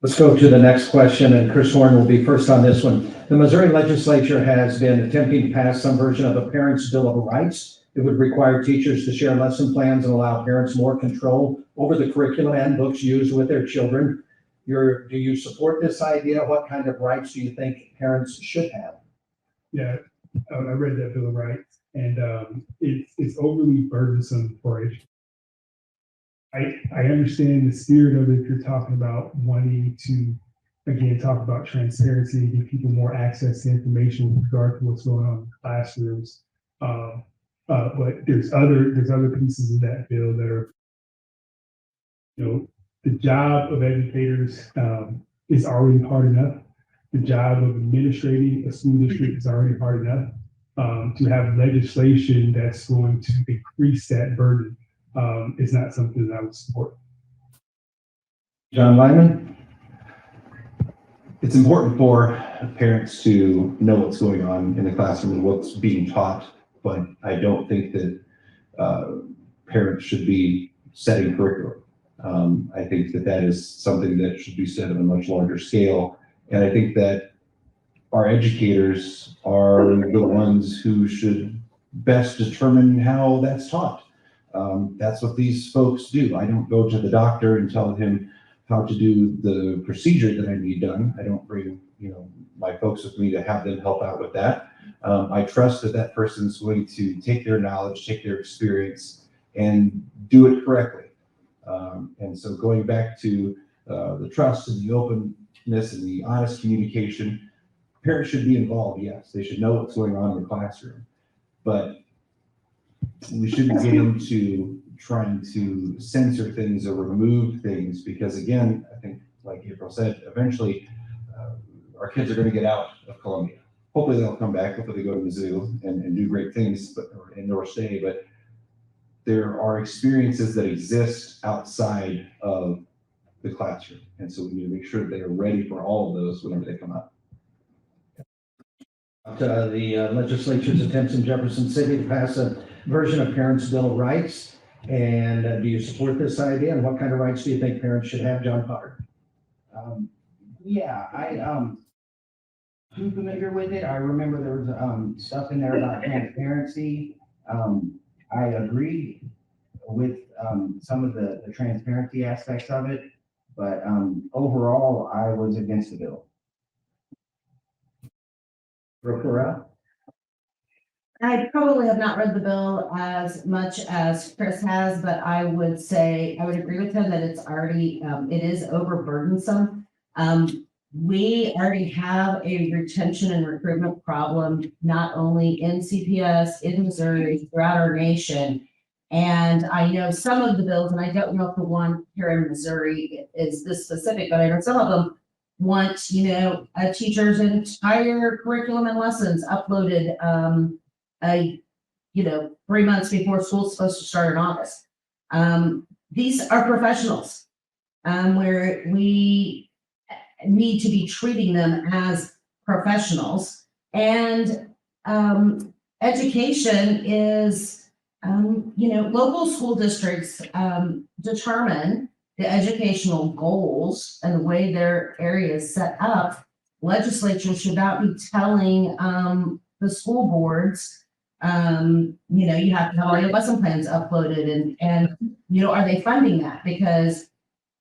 Let's go to the next question, and Chris Horn will be first on this one. The Missouri legislature has been attempting to pass some version of a parent's bill of rights. It would require teachers to share lesson plans and allow parents more control over the curriculum and books used with their children. Do you support this idea? What kind of rights do you think parents should have? Yeah, I read that bill of rights, and it's overly burdensome for education. I understand the spirit of it. If you're talking about wanting to, again, talk about transparency and give people more access to information with regard to what's going on in classrooms. But there's other pieces of that bill that are, the job of educators is already hard enough. The job of administrating a school district is already hard enough. To have legislation that's going to increase that burden is not something that I would support. John Lyman? It's important for parents to know what's going on in the classroom and what's being taught, but I don't think that parents should be setting curriculum. I think that is something that should be set on a much larger scale. And I think that our educators are the ones who should best determine how that's taught. That's what these folks do. I don't go to the doctor and tell him how to do the procedure that I need done. I don't bring, my folks with me to have them help out with that. I trust that that person's going to take their knowledge, take their experience, and do it correctly. And so going back to the trust and the openness and the honest communication, parents should be involved, yes. They should know what's going on in the classroom. But we shouldn't get into trying to censor things or remove things because, again, I think, like April said, eventually our kids are going to get out of Columbia. Hopefully they'll come back. Hopefully they go to Mizzou and do great things, or stay. But there are experiences that exist outside of the classroom. And so we need to make sure that they are ready for all of those whenever they come up. The legislature's attempts in Jefferson City to pass a version of Parents' Bill of Rights. And do you support this idea? And what kind of rights do you think parents should have, John Potter? Yeah, I'm familiar with it. I remember there was stuff in there about transparency. I agree with some of the transparency aspects of it, but overall, I was against the bill. I probably have not read the bill as much as Chris has, but I would say, I would agree with him that it's already, it is overburdensome. We already have a retention and recruitment problem, not only in CPS, in Missouri, throughout our nation. And I know some of the bills, and I don't know if the one here in Missouri is this specific, but I know some of them want, a teacher's entire curriculum and lessons uploaded, 3 months before school's supposed to start in August. These are professionals, where we need to be treating them as professionals. And education is, local school districts determine the educational goals and the way their area is set up. Legislature should not be telling the school boards, you have to have all your lesson plans uploaded and are they funding that? Because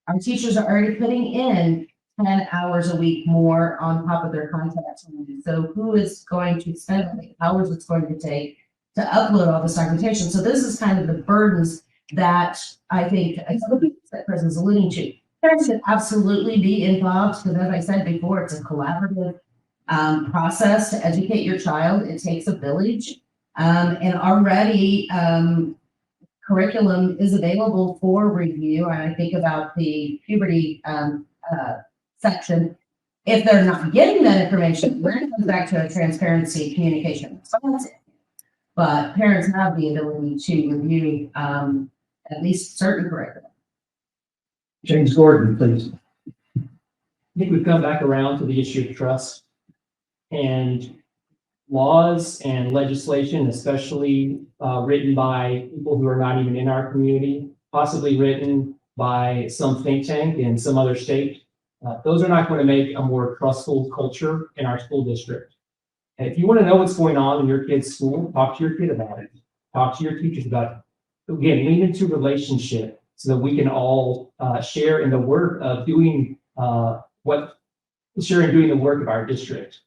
our teachers are already putting in 10 hours a week more on top of their contact time. So who is going to spend the hours it's going to take to upload all this documentation? So this is kind of the burdens that I think that Chris is alluding to. Parents should absolutely be involved because, as I said before, it's a collaborative process to educate your child. It takes a village, and already curriculum is available for review. And I think about the puberty section. If they're not getting that information, then it comes back to a transparency communication. But parents have the ability to review at least certain curriculum. James Gordon, please. I think we've come back around to the issue of trust, and laws and legislation, especially written by people who are not even in our community, possibly written by some think tank in some other state. Those are not going to make a more trustful culture in our school district. And if you want to know what's going on in your kid's school, talk to your kid about it. Talk to your teachers about it. Again, lean into relationship so that we can all share in the work of doing doing the work of our district.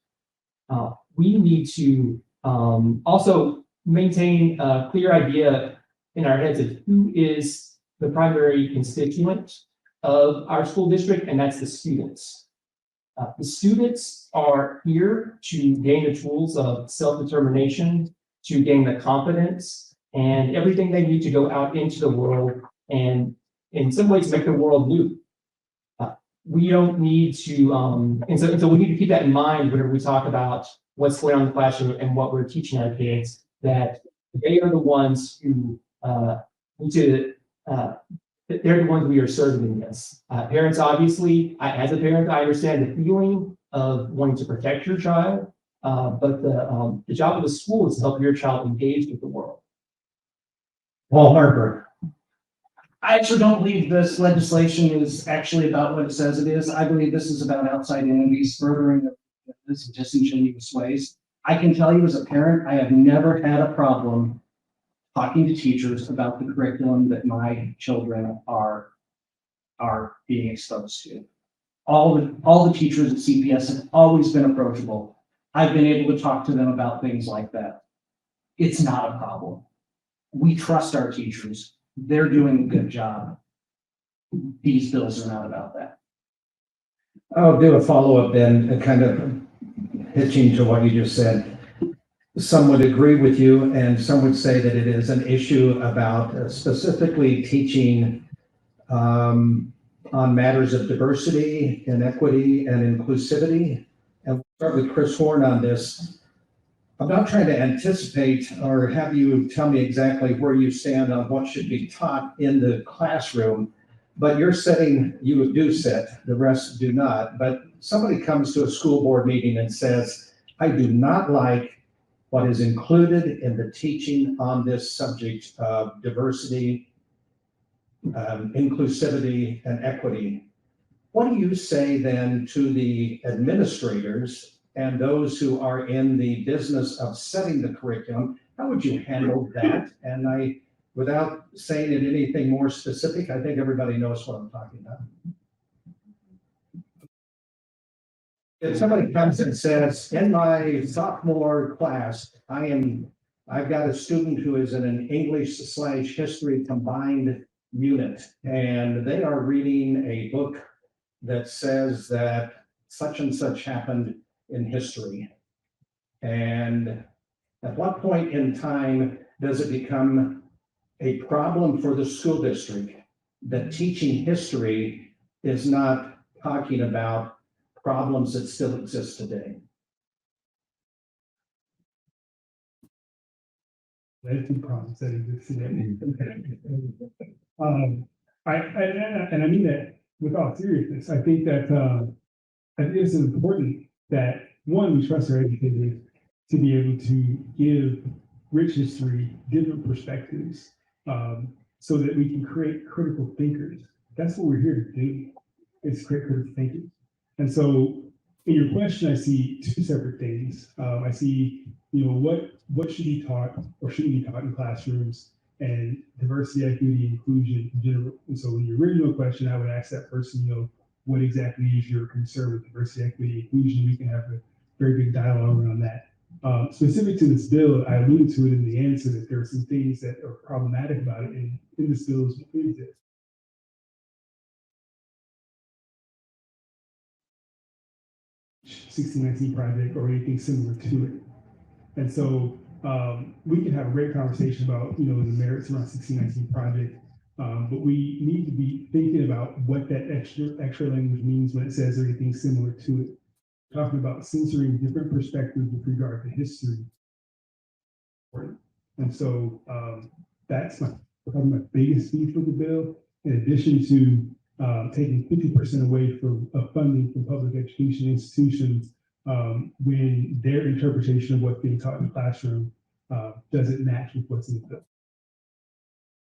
We need to also maintain a clear idea in our heads of who is the primary constituent of our school district, and that's the students. The students are here to gain the tools of self-determination, to gain the confidence and everything they need to go out into the world and in some ways make the world new. We don't need to, and so we need to keep that in mind whenever we talk about what's going on in the classroom and what we're teaching our kids, that they are the ones who need to, they're the ones we are serving in this. Parents, obviously, as a parent, I understand the feeling of wanting to protect your child, but the job of the school is to help your child engage with the world. Paul Harper. I actually don't believe this legislation is actually about what it says it is. I believe this is about outside enemies furthering this in disingenuous ways. I can tell you as a parent, I have never had a problem talking to teachers about the curriculum that my children are are being exposed to. All the teachers at CPS have always been approachable. I've been able to talk to them about things like that. It's not a problem. We trust our teachers. They're doing a good job. These bills are not about that. I'll do a follow-up then, kind of hitching to what you just said. Some would agree with you, and some would say that it is an issue about specifically teaching on matters of diversity and equity and inclusivity. And we'll start with Chris Horn on this. I'm not trying to anticipate or have you tell me exactly where you stand on what should be taught in the classroom, but you're setting, you do set, the rest do not. But somebody comes to a school board meeting and says, I do not like what is included in the teaching on this subject of diversity, inclusivity, and equity. What do you say then to the administrators and those who are in the business of setting the curriculum? How would you handle that? And without saying it anything more specific, I think everybody knows what I'm talking about. If somebody comes and says, in my sophomore class, I've got a student who is in an English/history combined unit, and they are reading a book that says that such and such happened in history. And at what point in time does it become a problem for the school district that teaching history is not talking about problems that still exist today? There's two problems that exist today. And I mean that with all seriousness. I think that it's important that, one, we trust our educators to be able to give rich history, different perspectives, so that we can create critical thinkers. That's what we're here to do, is create critical thinkers. And so in your question, I see two separate things. I see, what should be taught or shouldn't be taught in classrooms, and diversity, equity, inclusion in general. And so in your original question, I would ask that person, what exactly is your concern with diversity, equity, inclusion? We can have a very good dialogue around that. Specific to this bill, I alluded to it in the answer that there are some things that are problematic about it, and in this bill is what is it. 1619 project or anything similar to it. And so we can have a great conversation about, the merits around 1619 project, but we need to be thinking about what that extra language means when it says anything similar to it. Talking about censoring different perspectives with regard to history. And so that's probably my biggest beef with the bill, in addition to taking 50% away from funding from public education institutions when their interpretation of what's being taught in the classroom doesn't match with what's in the bill.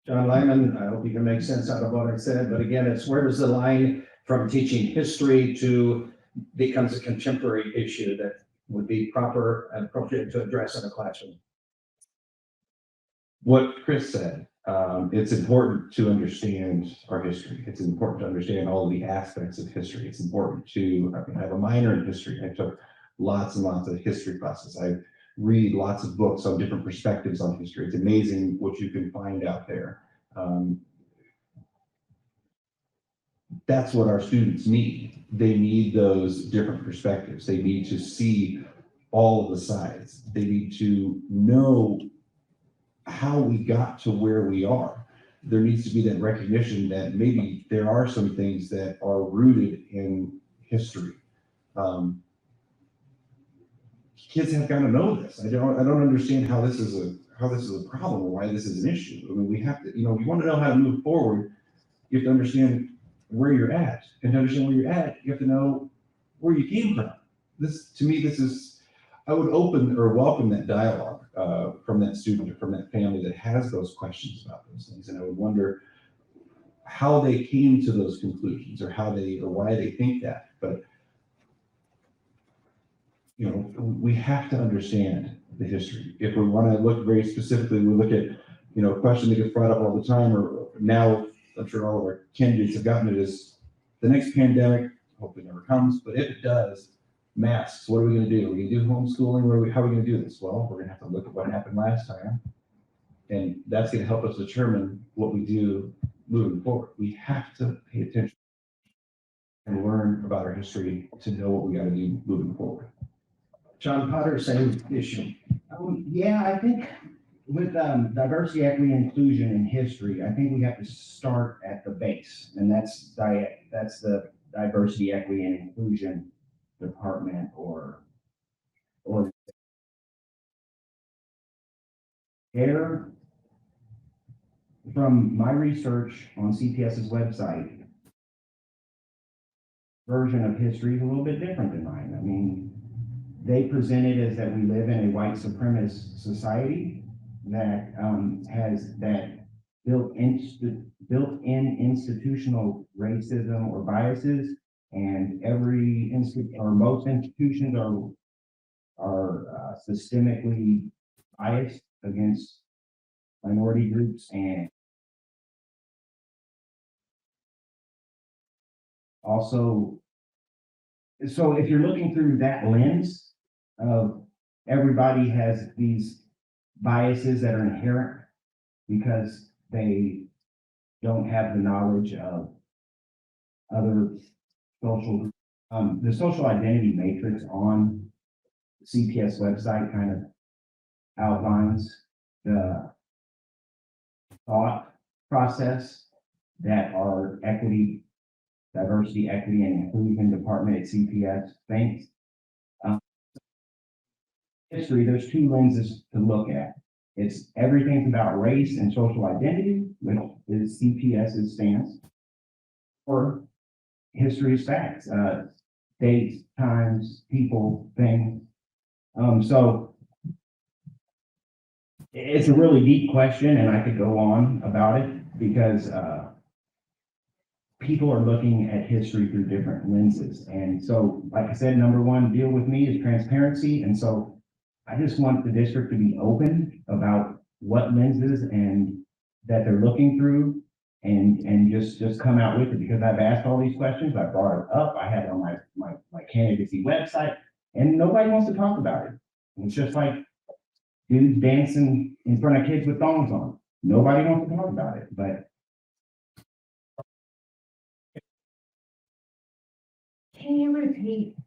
John Lyman, I hope you can make sense out of what I said, but again, it's where does the line from teaching history to becomes a contemporary issue that would be proper and appropriate to address in a classroom? What Chris said, it's important to understand our history. It's important to understand all of the aspects of history. It's important to have a minor in history. I took lots and lots of history classes. I read lots of books on different perspectives on history. It's amazing what you can find out there. That's what our students need. They need those different perspectives. They need to see all of the sides. They need to know how we got to where we are. There needs to be that recognition that maybe there are some things that are rooted in history. Kids have got to know this. I don't understand how this is a problem or why this is an issue. I mean, we have to, we want to know how to move forward. You have to understand where you're at, and to understand where you're at, you have to know where you came from. I would open or welcome that dialogue from that student or from that family that has those questions about those things. And I would wonder how they came to those conclusions or why they think that. But, we have to understand the history. If we want to look very specifically, we look at, a question that gets brought up all the time, or now I'm sure all of our candidates have gotten it, is the next pandemic hopefully never comes, but if it does, masks, what are we gonna do? Are we gonna do homeschooling? How are we gonna do this? Well, we're gonna have to look at what happened last time. And that's gonna help us determine what we do moving forward. We have to pay attention and learn about our history to know what we gotta do moving forward. John Potter, same issue. Yeah, I think with diversity, equity, and inclusion in history, I think we have to start at the base, and that's the diversity, equity, and inclusion department or there. From my research on CPS's website, version of history is a little bit different than mine. I mean, they present it as that we live in a white supremacist society that has that built-in institutional racism or biases, and most institutions are systemically biased against minority groups. And also, so if you're looking through that lens of everybody has these biases that are inherent because they don't have the knowledge of other social, the social identity matrix on the CPS website kind of outlines the thought process that our diversity, equity, and inclusion department at CPS thinks. History, there's two lenses to look at. It's everything's about race and social identity, which is CPS's stance, or history is facts, dates, times, people, things. So it's a really deep question, and I could go on about it because people are looking at history through different lenses. And so, like I said, number one deal with me is transparency. And so I just want the district to be open about what lenses and that they're looking through, and just come out with it, because I've asked all these questions. I brought it up. I had it on my candidacy website, and nobody wants to talk about it. It's just like dudes dancing in front of kids with thongs on. Nobody wants to talk about it, but. Can you repeat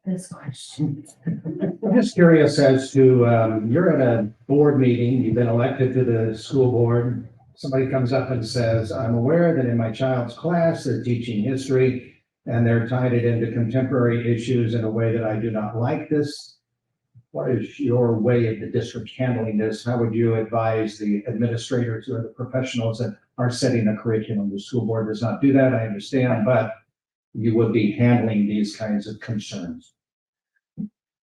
this question? I'm just curious as to, you're at a board meeting, you've been elected to the school board. Somebody comes up and says, I'm aware that in my child's class, they're teaching history and they're tied it into contemporary issues in a way that I do not like this. What is your way of the district handling this? How would you advise the administrators or the professionals that are setting a curriculum? The school board does not do that, I understand, but you would be handling these kinds of concerns.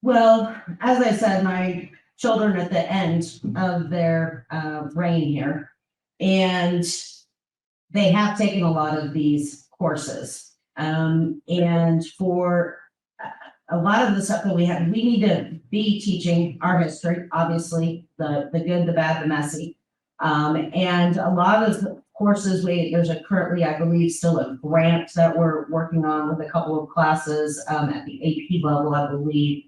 Well, as I said, my children at the end of their reign here, and they have taken a lot of these courses. And for a lot of the stuff that we need to be teaching our history, obviously, the good, the bad, the messy. And a lot of the courses, there's currently, I believe, still a grant that we're working on with a couple of classes at the AP level, I believe,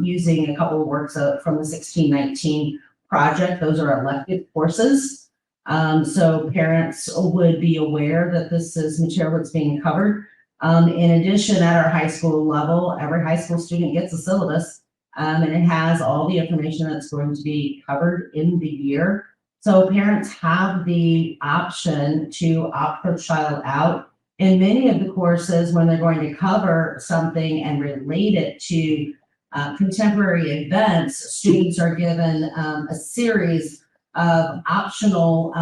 using a couple of works from the 1619 project. Those are elective courses. So parents would be aware that this is material that's being covered. In addition, at our high school level, every high school student gets a syllabus, and it has all the information that's going to be covered in the year. So parents have the option to opt their child out. In many of the courses, when they're going to cover something and relate it to contemporary events, students are given a series of optional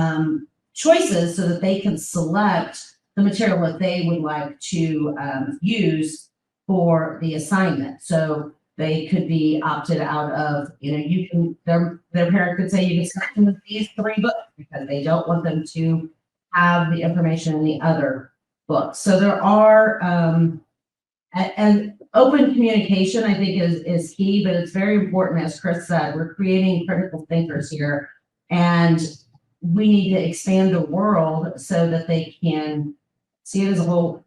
choices so that they can select the material that they would like to use for the assignment. So they could be opted out of, their parent could say you can start with these 3 books because they don't want them to have the information in the other books. So there are, and open communication, I think, is key, but it's very important. As Chris said, we're creating critical thinkers here. And we need to expand the world so that they can see it as a whole.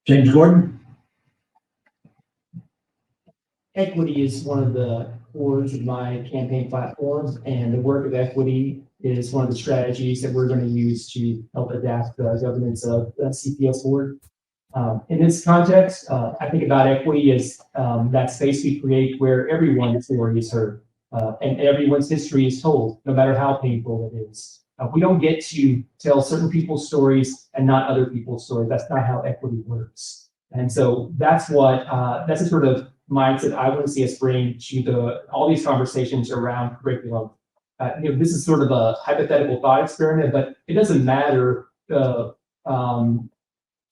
James Gordon? Equity is one of the words of my campaign platform, and the work of equity is one of the strategies that we're going to use to help adapt the governance of the CPS board. In this context, I think about equity as that space we create where everyone's story is heard and everyone's history is told, no matter how painful it is. We don't get to tell certain people's stories and not other people's stories. That's not how equity works. And so that's what that's the sort of mindset I want to see us bring to all these conversations around curriculum. This is sort of a hypothetical thought experiment, but it doesn't matter to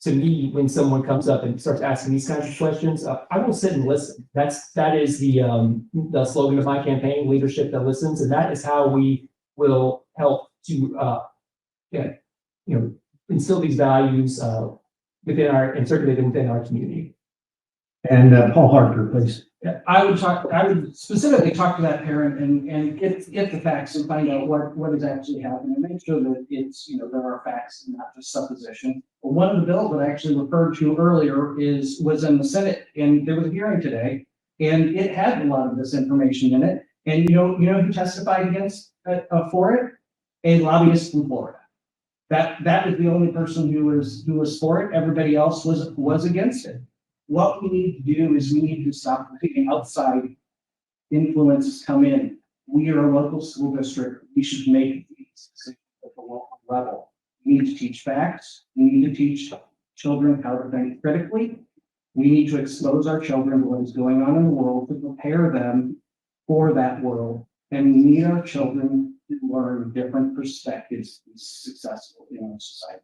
me when someone comes up and starts asking these kinds of questions. I will sit and listen. That is the slogan of my campaign: leadership that listens, and that is how we will help to instill these values within and circulate them within our community. And Paul Harper, please. Yeah, I would specifically talk to that parent and get the facts and find out what is actually happening, and make sure that it's, there are facts and not just supposition. But one of the bills that I actually referred to earlier was in the Senate, and there was a hearing today, and it had a lot of this information in it. And you know who testified against for it? A lobbyist from Florida. That was the only person who was for it. Everybody else was against it. What we need to do is we need to stop letting outside influences come in. We are a local school district. We should make these decisions at the local level. We need to teach facts. We need to teach children how to think critically. We need to expose our children to what is going on in the world to prepare them for that world. And we need our children to learn different perspectives to be successful in our society.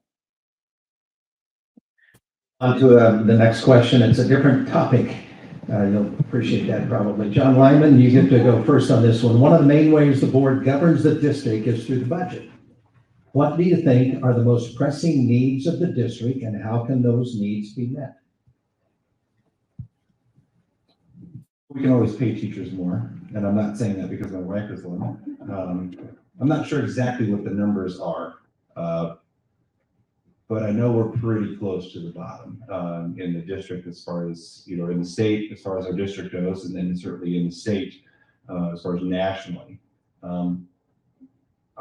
On to the next question. It's a different topic. You'll appreciate that probably. John Lyman, you get to go first on this one. One of the main ways the board governs the district is through the budget. What do you think are the most pressing needs of the district, and how can those needs be met? We can always pay teachers more, and I'm not saying that because my wife is one. I'm not sure exactly what the numbers are, but I know we're pretty close to the bottom in the district as far as, in the state, as far as our district goes, and then certainly in the state as far as nationally.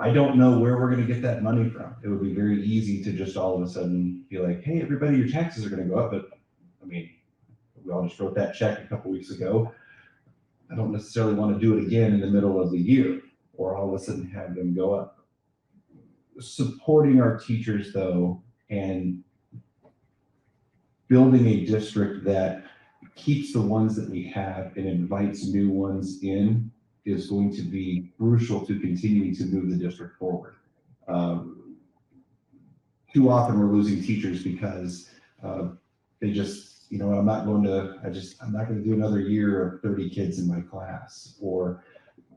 I don't know where we're going to get that money from. It would be very easy to just all of a sudden be like, hey, everybody, your taxes are going to go up. But I mean, we all just wrote that check a couple weeks ago. I don't necessarily want to do it again in the middle of the year or all of a sudden have them go up. Supporting our teachers, though, and building a district that keeps the ones that we have and invites new ones in is going to be crucial to continuing to move the district forward. Too often we're losing teachers because they just, I'm not going to do another year of 30 kids in my class, or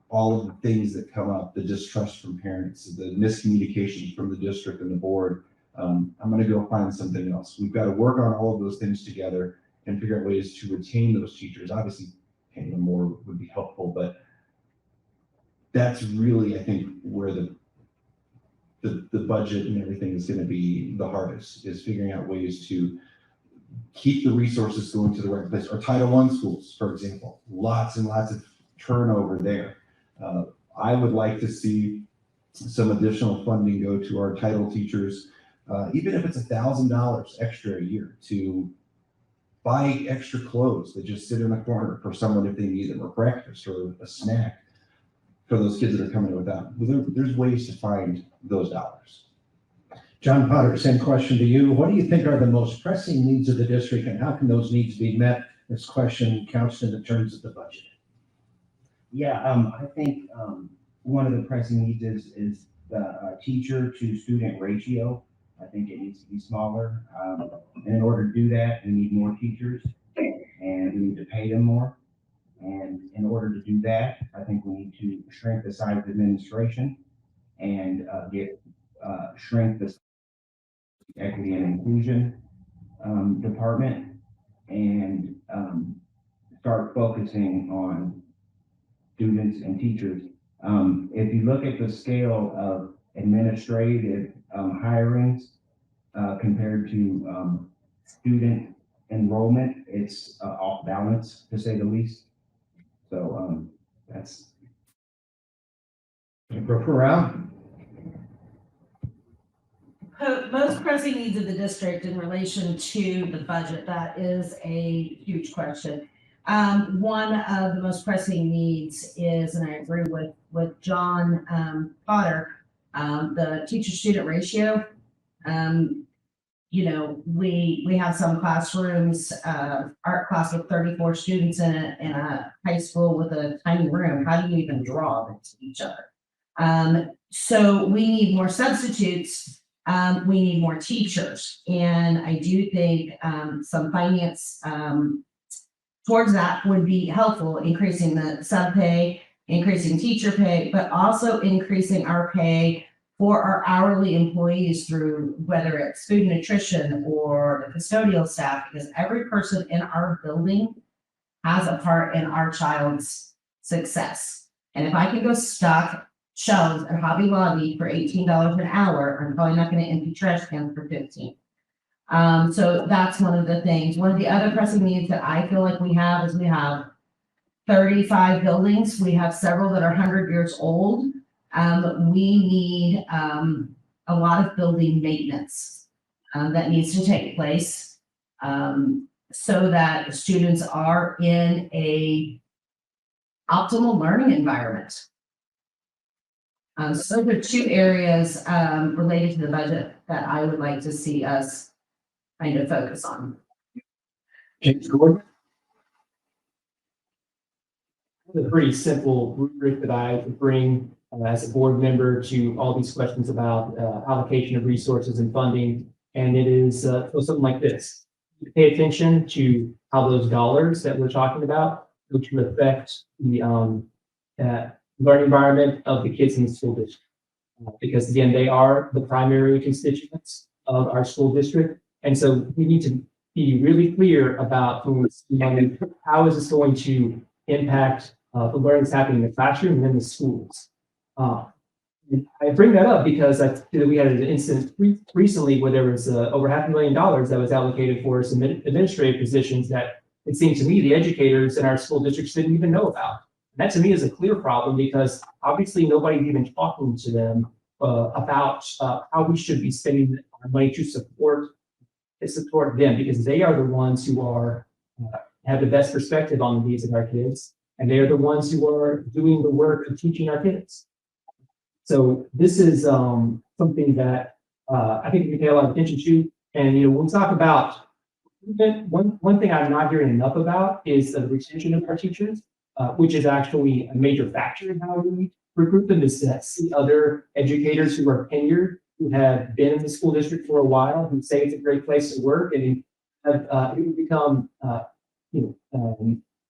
all of the things that come up, the distrust from parents, the miscommunication from the district and the board. I'm going to go find something else. We've got to work on all of those things together and figure out ways to retain those teachers. Obviously, paying them more would be helpful, but that's really, I think, where the budget and everything is going to be the hardest, is figuring out ways to keep the resources going to the right place. Our Title I schools, for example, lots and lots of turnover there. I would like to see some additional funding go to our title teachers, even if it's $1,000 extra a year, to buy extra clothes that just sit in a corner for someone if they need them, or breakfast or a snack for those kids that are coming in without. There's ways to find those dollars. John Potter, same question to you. What do you think are the most pressing needs of the district, and how can those needs be met? This question counts in the terms of the budget. Yeah, I think one of the pressing needs is the teacher to student ratio. I think it needs to be smaller. And in order to do that, we need more teachers, and we need to pay them more. And in order to do that, I think we need to shrink the size of administration and shrink the equity and inclusion department, and start focusing on students and teachers If you look at the scale of administrative hirings compared to student enrollment, it's off balance to say the least. So that's. Member Corral? Most pressing needs of the district in relation to the budget, that is a huge question. One of the most pressing needs is, and I agree with John Potter, the teacher-student ratio. You know, we have some classrooms, art class with 34 students in a high school with a tiny room. How do you even draw them to each other? So we need more substitutes. We need more teachers. And I do think some finance towards that would be helpful, increasing the sub pay, increasing teacher pay, but also increasing our pay for our hourly employees through whether it's food and nutrition or the custodial staff, because every person in our building has a part in our child's success. And if I can go stock shelves at Hobby Lobby for $18 an hour, I'm probably not going to empty trash cans for 15. So that's one of the things. One of the other pressing needs that I feel like we have is we have 35 buildings. We have several that are 100 years old. We need a lot of building maintenance that needs to take place so that students are in a optimal learning environment. So there are two areas related to the budget that I would like to see us kind of focus on. James Gordon? A pretty simple rubric that I would bring as a board member to all these questions about allocation of resources and funding. And it is something like this. You pay attention to how those dollars that we're talking about go to affect the learning environment of the kids in the school district. Because again, they are the primary constituents of our school district. And so we need to be really clear about how is this going to impact the learning that's happening in the classroom and in the schools. And I bring that up because I feel that we had an instance recently where there was over $500,000 that was allocated for some administrative positions that it seemed to me the educators in our school districts didn't even know about. And that to me is a clear problem because obviously nobody's even talking to them about how we should be spending our money to support them, because they are the ones who are have the best perspective on the needs of our kids, and they are the ones who are doing the work of teaching our kids. So this is something that I think we can pay a lot of attention to. And when we talk about one thing I'm not hearing enough about is the retention of our teachers, which is actually a major factor in how we recruit them. Is to see other educators who are tenured, who have been in the school district for a while, who say it's a great place to work, and have it would become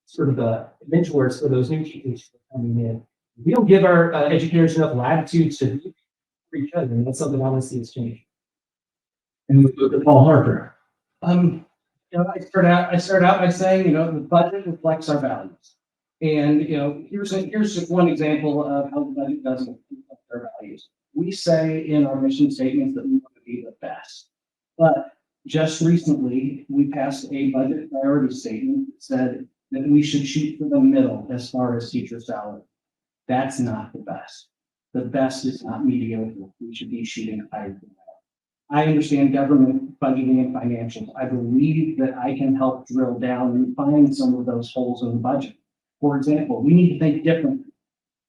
sort of mentors for those new teachers coming in. We don't give our educators enough latitude to be for each other, and that's something I want to see is change. And we look at Paul Harper. I start out by saying, the budget reflects our values. And, here's just one example of how the budget doesn't reflect our values. We say in our mission statements that we want to be the best. But just recently, we passed a budget priority statement that said that we should shoot for the middle as far as teacher salary. That's not the best. The best is not mediocre. We should be shooting higher than that. I understand government budgeting and financials. I believe that I can help drill down and find some of those holes in the budget. For example, we need to think differently.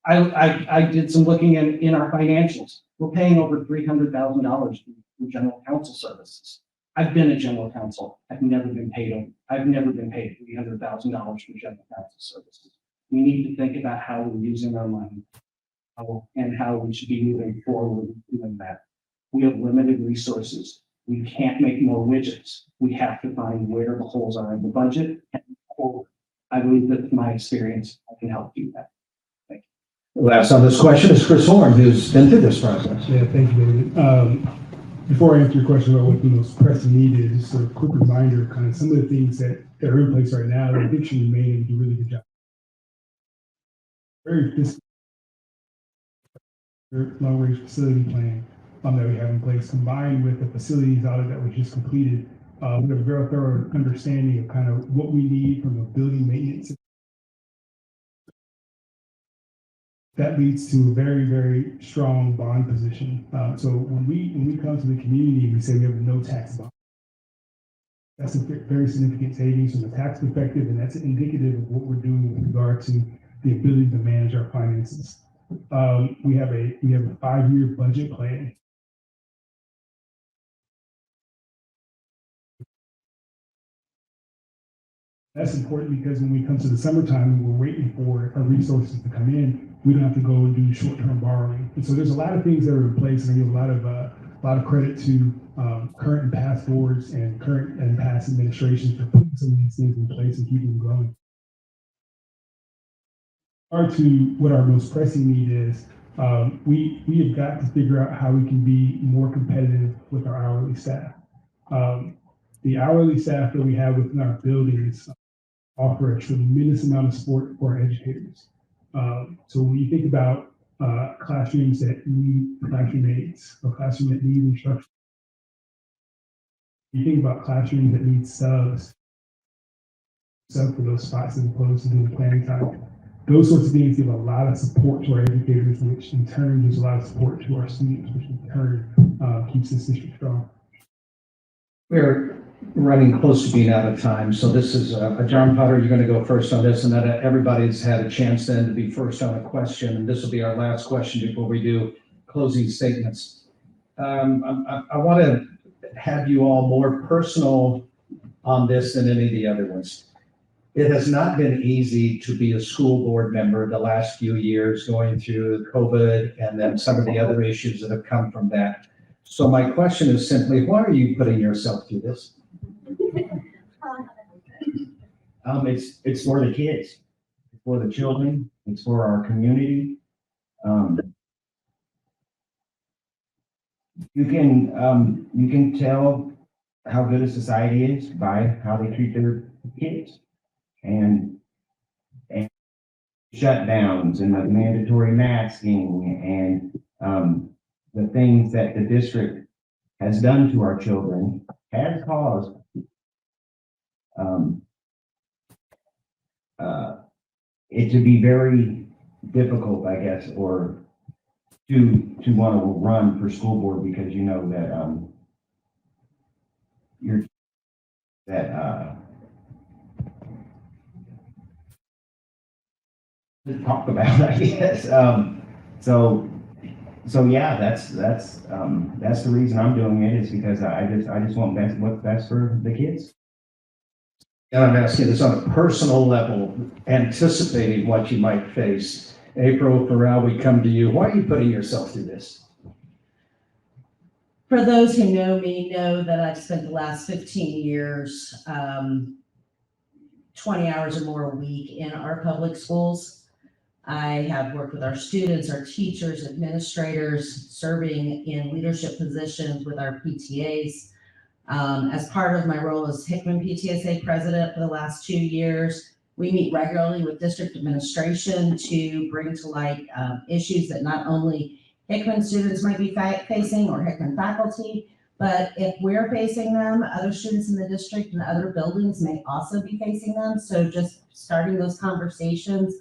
I did some looking in our financials. We're paying over $300,000 for general counsel services. I've been a general counsel. I've never been paid $300,000 for general counsel services. We need to think about how we're using our money and how we should be moving forward doing that. We have limited resources. We can't make more widgets. We have to find where the holes are in the budget. I believe that with my experience, I can help do that. Thank you. Last on this question is Chris Horn, who's been through this process. Yeah, thank you, David. Before I answer your question about what the most pressing need is, just a quick reminder, kind of some of the things that are in place right now that I think should remain and do a really good job. Very long-range facility plan that we have in place, combined with the facilities audit that was just completed. We have a very thorough understanding of kind of what we need from a building maintenance. That leads to a very, very strong bond position. So when we come to the community, we say we have a no tax bond. That's a very significant savings from a tax perspective, and that's indicative of what we're doing with regard to the ability to manage our finances. We have a 5-year budget plan. That's important because when we come to the summertime and we're waiting for our resources to come in, we don't have to go and do short-term borrowing. And so there's a lot of things that are in place, and I give a lot of credit to current and past boards and current and past administrations for putting some of these things in place and keeping them going. To what our most pressing need is, we have got to figure out how we can be more competitive with our hourly staff. The hourly staff that we have within our buildings offer a tremendous amount of support for our educators. So when you think about classrooms that need classroom aides or classrooms that need instruction, you think about classrooms that need subs for those spots as opposed to doing planning time. Those sorts of things give a lot of support to our educators, which in turn gives a lot of support to our students, which in turn keeps this district strong. We're running close to being out of time, so this is John Potter. You're going to go first on this, and then everybody's had a chance then to be first on a question, and this will be our last question before we do closing statements. I want to have you all more personal on this than any of the other ones. It has not been easy to be a school board member the last few years, going through COVID and then some of the other issues that have come from that. So my question is simply, why are you putting yourself through this? It's for the kids, it's for the children, it's for our community. You can tell how good a society is by how they treat their kids, and shutdowns and the mandatory masking and the things that the district has done to our children has caused it to be very difficult, I guess, or to want to run for school board, because you know that you're talk about, I guess. So yeah, that's the reason I'm doing it, is because I just want what's best for the kids. And I'm asking this on a personal level, anticipating what you might face. April Farrell, we come to you. Why are you putting yourself through this? For those who know me, know that I've spent the last 15 years, 20 hours or more a week in our public schools. I have worked with our students, our teachers, administrators, serving in leadership positions with our PTAs. As part of my role as Hickman PTSA president for the last 2 years, we meet regularly with district administration to bring to light issues that not only Hickman students might be facing or Hickman faculty, but if we're facing them, other students in the district and other buildings may also be facing them. So just starting those conversations,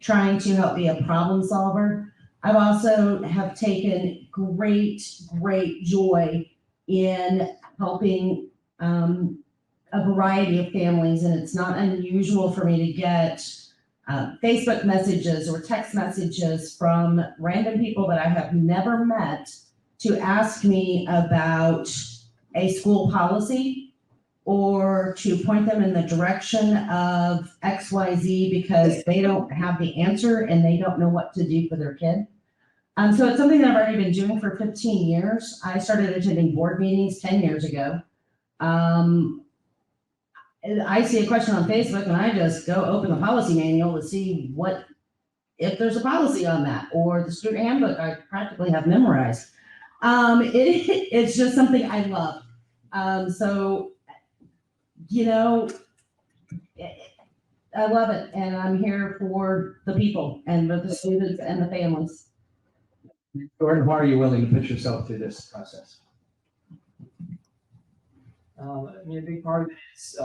trying to help be a problem solver. I've also have taken great joy in helping a variety of families, and it's not unusual for me to get Facebook messages or text messages from random people that I have never met to ask me about a school policy or to point them in the direction of XYZ because they don't have the answer and they don't know what to do for their kid. So it's something that I've already been doing for 15 years. I started attending board meetings 10 years ago. I see a question on Facebook and I just go open the policy manual to see if there's a policy on that, or the student handbook I practically have memorized. It's just something I love. So, you know, I love it, and I'm here for the people and the students and the families. Gordon, why are you willing to put yourself through this process? I mean, a big part of it is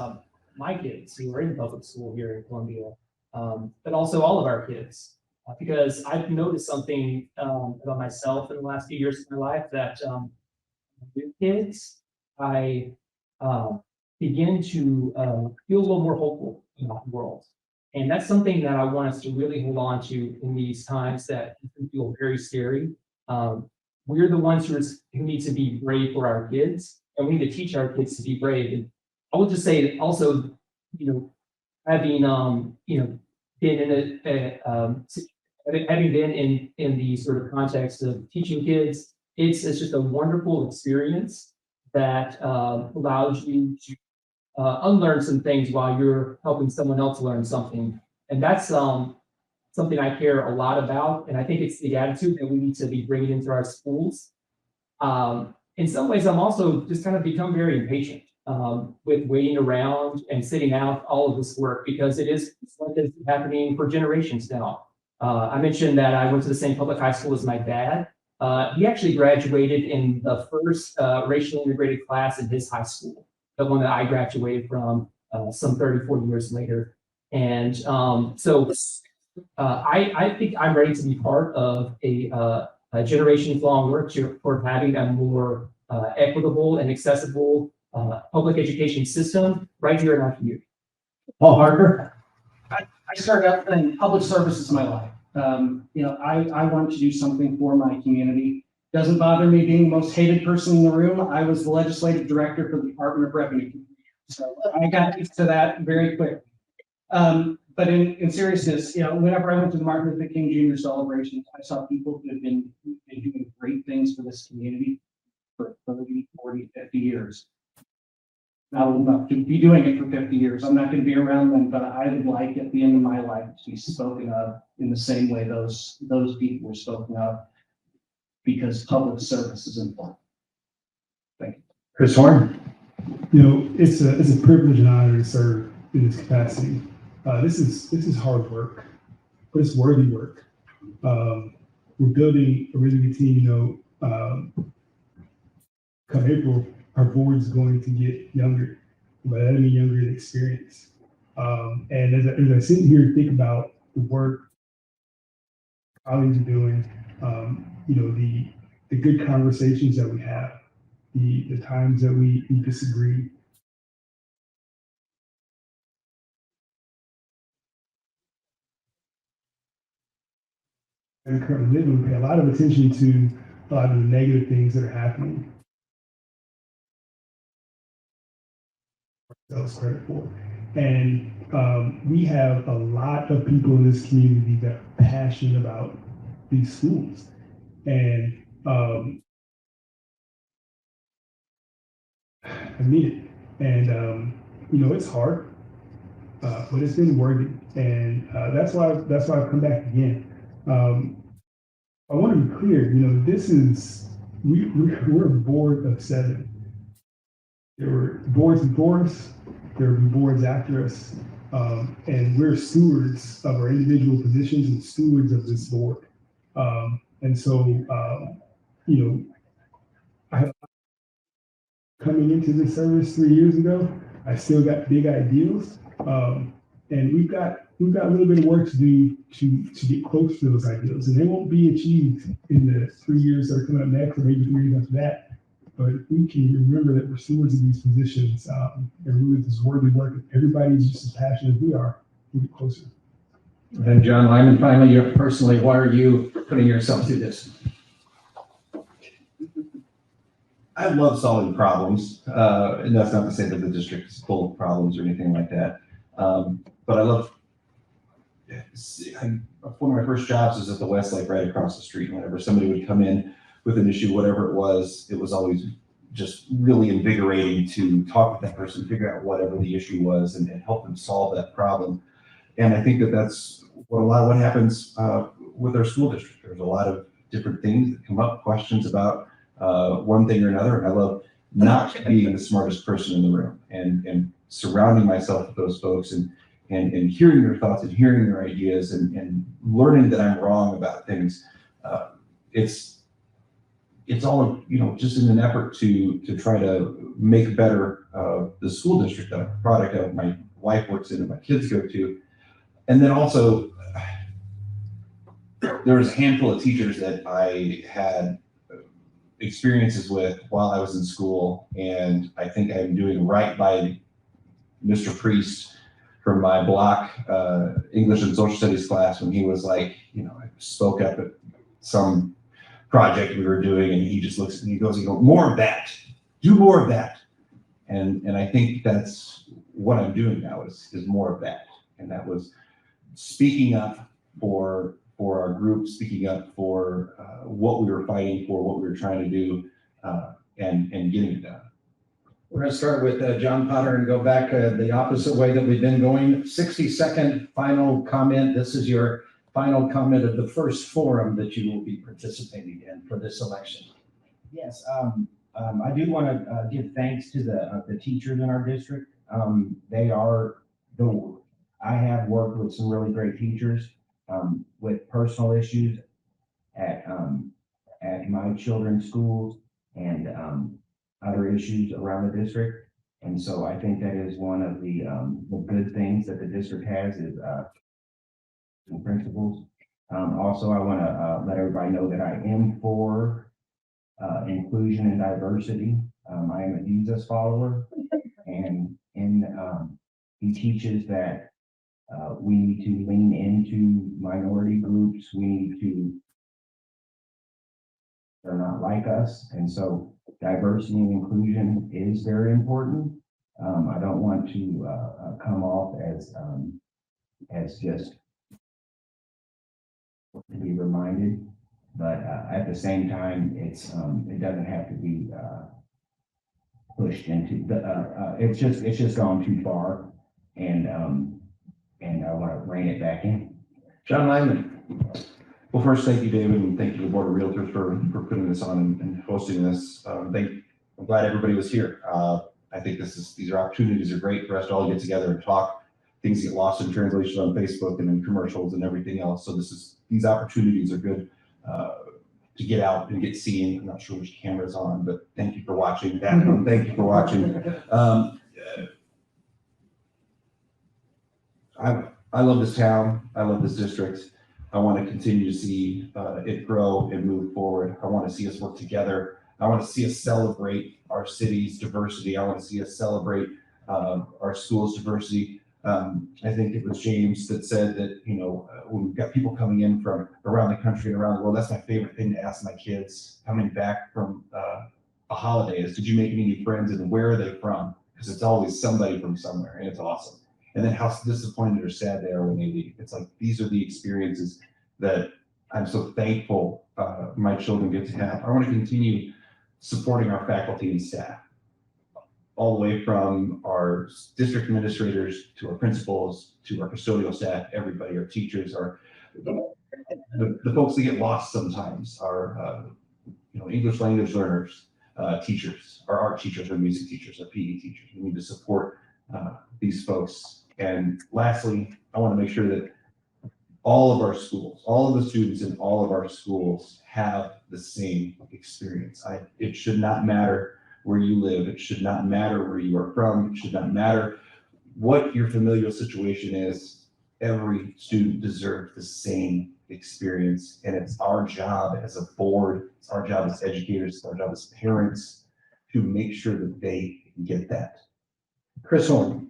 my kids who are in public school here in Columbia, but also all of our kids. Because I've noticed something about myself in the last few years of my life that with kids, I begin to feel a little more hopeful about the world. And that's something that I want us to really hold on to in these times that can feel very scary. We're the ones who need to be brave for our kids, and we need to teach our kids to be brave. And I will just say also, having been in having been in the sort of context of teaching kids, it's just a wonderful experience that allows you to unlearn some things while you're helping someone else learn something. And that's something I care a lot about. And I think it's the attitude that we need to be bringing into our schools. In some ways, I'm also just kind of become very impatient with waiting around and sitting out all of this work, because it's what is happening for generations now. I mentioned that I went to the same public high school as my dad. He actually graduated in the first racially integrated class in his high school, the one that I graduated from some 30, 40 years later. And so I think I'm ready to be part of a generations-long work toward having a more equitable and accessible public education system right here in our community. Paul Harper? I started out in public services my life. I wanted to do something for my community. Doesn't bother me being the most hated person in the room. I was the legislative director for the Department of Revenue. So I got used to that very quickly. But in seriousness, whenever I went to the Martin Luther King Jr. celebrations, I saw people who have been doing great things for this community for 30, 40, 50 years. Not old enough to be doing it for 50 years. I'm not going to be around then, but I would like at the end of my life to be spoken of in the same way those people were spoken of, because public service is important. Thank you. Chris Horn? It's a privilege and honor to serve in this capacity. This is hard work, but it's worthy work. We're building a really good team. Come April, our board is going to get younger, but I mean younger in experience. And as I sit here and think about the work colleagues are doing, the good conversations that we have, the times that we disagree. And currently living, we pay a lot of attention to a lot of the negative things that are happening. Credit for. And we have a lot of people in this community that are passionate about these schools. And I mean it. And it's hard, but it's been worthy. And that's why I've come back again. I want to be clear, we're a board of 7. There were boards before us, there will be boards after us, and we're stewards of our individual positions and stewards of this board. And so, coming into this service 3 years ago, I still got big ideals, and we've got a little bit of work to do to get close to those ideals, and they won't be achieved in the 3 years that are coming up next, or maybe 3 years after that. But if we can remember that we're stewards of these positions, and really this worthy work, if everybody's just as passionate as we are, we'll get closer. And John Lyman, finally, personally, why are you putting yourself through this? I love solving problems, and that's not to say that the district is full of problems or anything like that. But I love, one of my first jobs was at the Westlake right across the street. Whenever somebody would come in with an issue, whatever it was always just really invigorating to talk with that person, figure out whatever the issue was, and help them solve that problem. And I think that's what happens with our school district. There's a lot of different things that come up, questions about one thing or another. And I love not being the smartest person in the room and surrounding myself with those folks and hearing their thoughts and hearing their ideas and learning that I'm wrong about things. it's all, just in an effort to try to make better the school district, the product that my wife works in and my kids go to. And then also, there was a handful of teachers that I had experiences with while I was in school, and I think I'm doing right by Mr. Priest from my block English and social studies class when he was like, I spoke up at some project we were doing, and he just looks at me, he goes, more of that, do more of that. And I think that's what I'm doing now is more of that. And that was speaking up for our group, speaking up for what we were fighting for, what we were trying to do, and getting it done. We're going to start with John Potter and go back the opposite way that we've been going. 60-second final comment. This is your final comment of the first forum that you will be participating in for this election. Yes, I do want to give thanks to the teachers in our district. I have worked with some really great teachers with personal issues at my children's schools and other issues around the district. And so I think that is one of the good things that the district has is principals. Also, I want to let everybody know that I am for inclusion and diversity. I am a Jesus follower, and he teaches that we need to lean into minority groups. We need to, they're not like us. And so diversity and inclusion is very important. I don't want to come off as just to be reminded, but at the same time, it doesn't have to be pushed into the. It's just gone too far, and I want to rein it back in. John Lyman. Well, first, thank you, David, and thank you to the Board of Realtors for putting this on and hosting this. I'm glad everybody was here. I think these opportunities are great for us to all get together and talk. Things get lost in translation on Facebook and in commercials and everything else. So these opportunities are good to get out and get seen. I'm not sure which camera's on, but thank you for watching that one. Thank you for watching. I love this town. I love this district. I want to continue to see it grow and move forward. I want to see us work together. I want to see us celebrate our city's diversity. I want to see us celebrate our school's diversity. I think it was James that said that, when we've got people coming in from around the country and around the world, that's my favorite thing to ask my kids coming back from a holiday is, did you make any new friends and where are they from? Because it's always somebody from somewhere and it's awesome. And then how disappointed or sad they are when they leave. It's like, these are the experiences that I'm so thankful my children get to have. I want to continue supporting our faculty and staff, all the way from our district administrators to our principals, to our custodial staff, everybody, our teachers, the folks that get lost sometimes, our English language learners, teachers, our art teachers, our music teachers, our PE teachers. We need to support these folks. And lastly, I want to make sure that all of our schools, all of the students in all of our schools have the same experience. It should not matter where you live. It should not matter where you are from. It should not matter what your familial situation is. Every student deserves the same experience. And it's our job as a board, it's our job as educators, it's our job as parents to make sure that they get that. Chris Horn.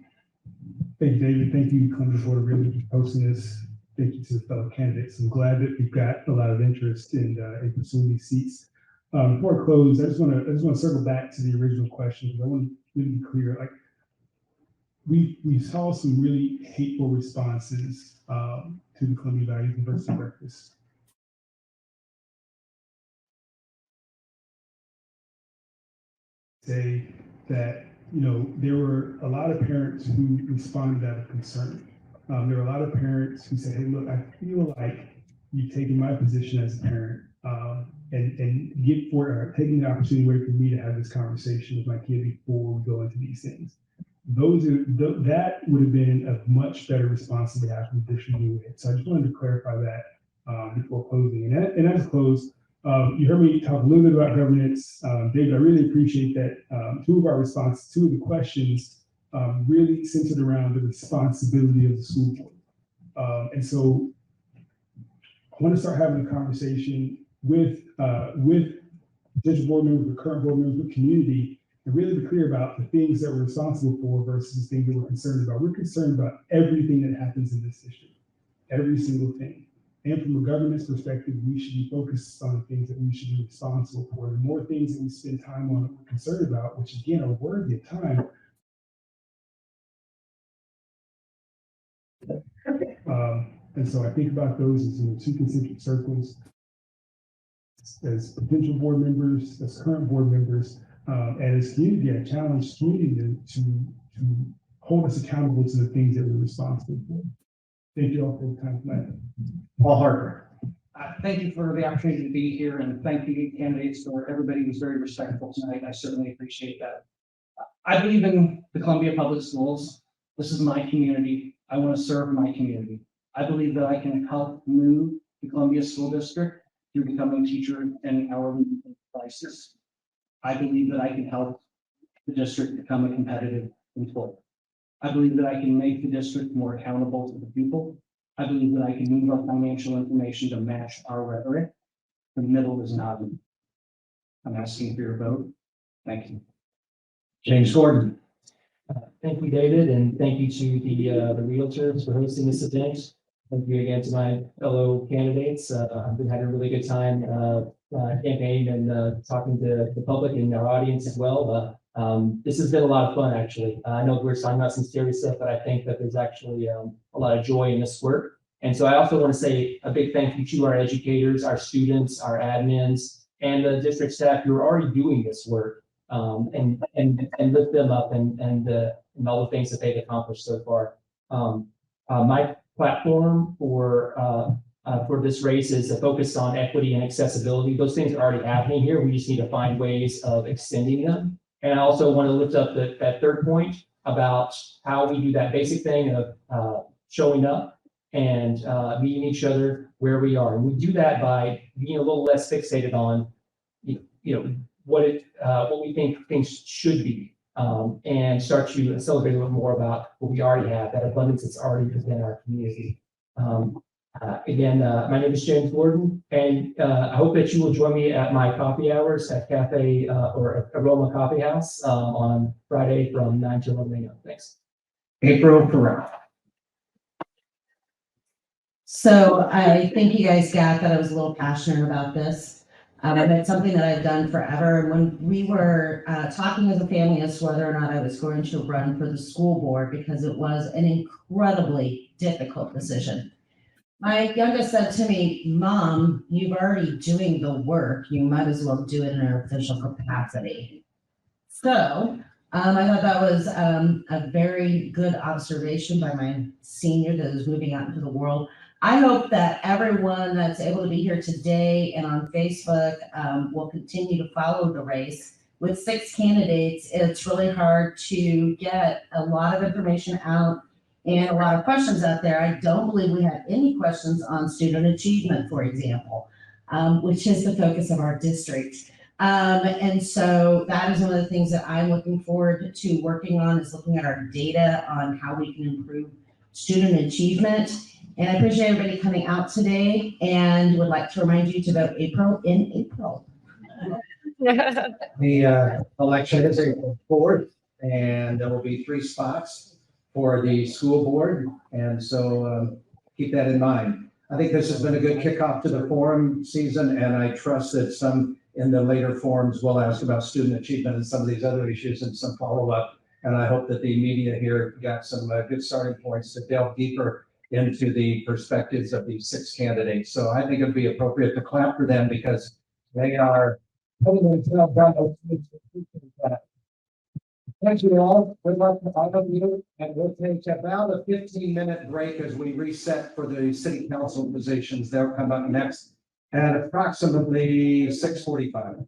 Thank you, David. Thank you, Columbus Board of Realtors, for hosting this. Thank you to the fellow candidates. I'm glad that we've got a lot of interest in pursuing these seats. Before I close, I just want to circle back to the original question. I want to really be clear. Like we saw some really hateful responses to the Columbia Valley University breakfast. Say that there were a lot of parents who responded out of concern. There were a lot of parents who said, "Hey, look, I feel like you've taken my position as a parent and taking the opportunity away from me to have this conversation with my kid before we go into these things." That would have been a much better response to have from additional new. So I just wanted to clarify that before closing. And as I close, You heard me talk a little bit about governance. David, I really appreciate that. Two of the questions really centered around the responsibility of the school board. And so I want to start having a conversation with potential board members, with current board members, with community, and really be clear about the things that we're responsible for versus the things that we're concerned about. We're concerned about everything that happens in this district, every single thing. And from a governance perspective, we should be focused on the things that we should be responsible for. The more things that we spend time on that we're concerned about, which again are worthy of time, and so I think about those as two concentric circles, as potential board members, as current board members, and as community. I challenge community to hold us accountable to the things that we're responsible for. Thank you all for the time tonight. Paul Harper. Thank you for the opportunity to be here, and thank you candidates for everybody who's very respectful tonight. I certainly appreciate that. I believe in the Columbia Public Schools. This is my community. I want to serve my community. I believe that I can help move the Columbia School District through becoming a teacher in hourly crisis. I believe that I can help the district become a competitive employer. I believe that I can make the district more accountable to the people. I believe that I can move our financial information to match our rhetoric. The middle is not. I'm asking for your vote. Thank you. James Gordon. Thank you, David, and thank you to the Realtors for hosting this event. Thank you again to my fellow candidates. I've been having a really good time campaigning and talking to the public and our audience as well. This has been a lot of fun, actually. I know we're talking about some serious stuff, but I think that there's actually a lot of joy in this work. And so I also want to say a big thank you to our educators, our students, our admins, and the district staff who are already doing this work, and lift them up and all the things that they've accomplished so far. My platform for this race is focused on equity and accessibility. Those things are already happening here. We just need to find ways of extending them. And I also want to lift up that third point about how we do that basic thing of showing up and meeting each other where we are. And we do that by being a little less fixated on, what we think things should be, and start to celebrate a little more about what we already have, that abundance that's already within our community. Again, my name is James Gordon, and I hope that you will join me at my coffee hours at Cafe or Aroma Coffee House on Friday from 9 to 11 a.m. Thanks. April Pereira. So I think you guys got that I was a little passionate about this. It's something that I've done forever. And when we were talking as a family as to whether or not I was going to run for the school board, because it was an incredibly difficult decision. My youngest said to me, "Mom, you're already doing the work. You might as well do it in an official capacity." So I thought that was a very good observation by my senior that is moving out into the world. I hope that everyone that's able to be here today and on Facebook will continue to follow the race. With 6 candidates, it's really hard to get a lot of information out and a lot of questions out there. I don't believe we have any questions on student achievement, for example, which is the focus of our district. And so that is one of the things that I'm looking forward to working on, is looking at our data on how we can improve student achievement. And I appreciate everybody coming out today, and would like to remind you to vote April in April. The election is April 4th, and there will be 3 spots for the school board. And so keep that in mind. I think this has been a good kickoff to the forum season, and I trust that some in the later forums will ask about student achievement and some of these other issues and some follow-up. And I hope that the media here got some good starting points to delve deeper into the perspectives of these 6 candidates. So I think it'd be appropriate to clap for them, because they are. Thank you all. Good luck to all of you. And we'll take about a 15-minute break as we reset for the city council positions. They'll come up next at approximately 6:45.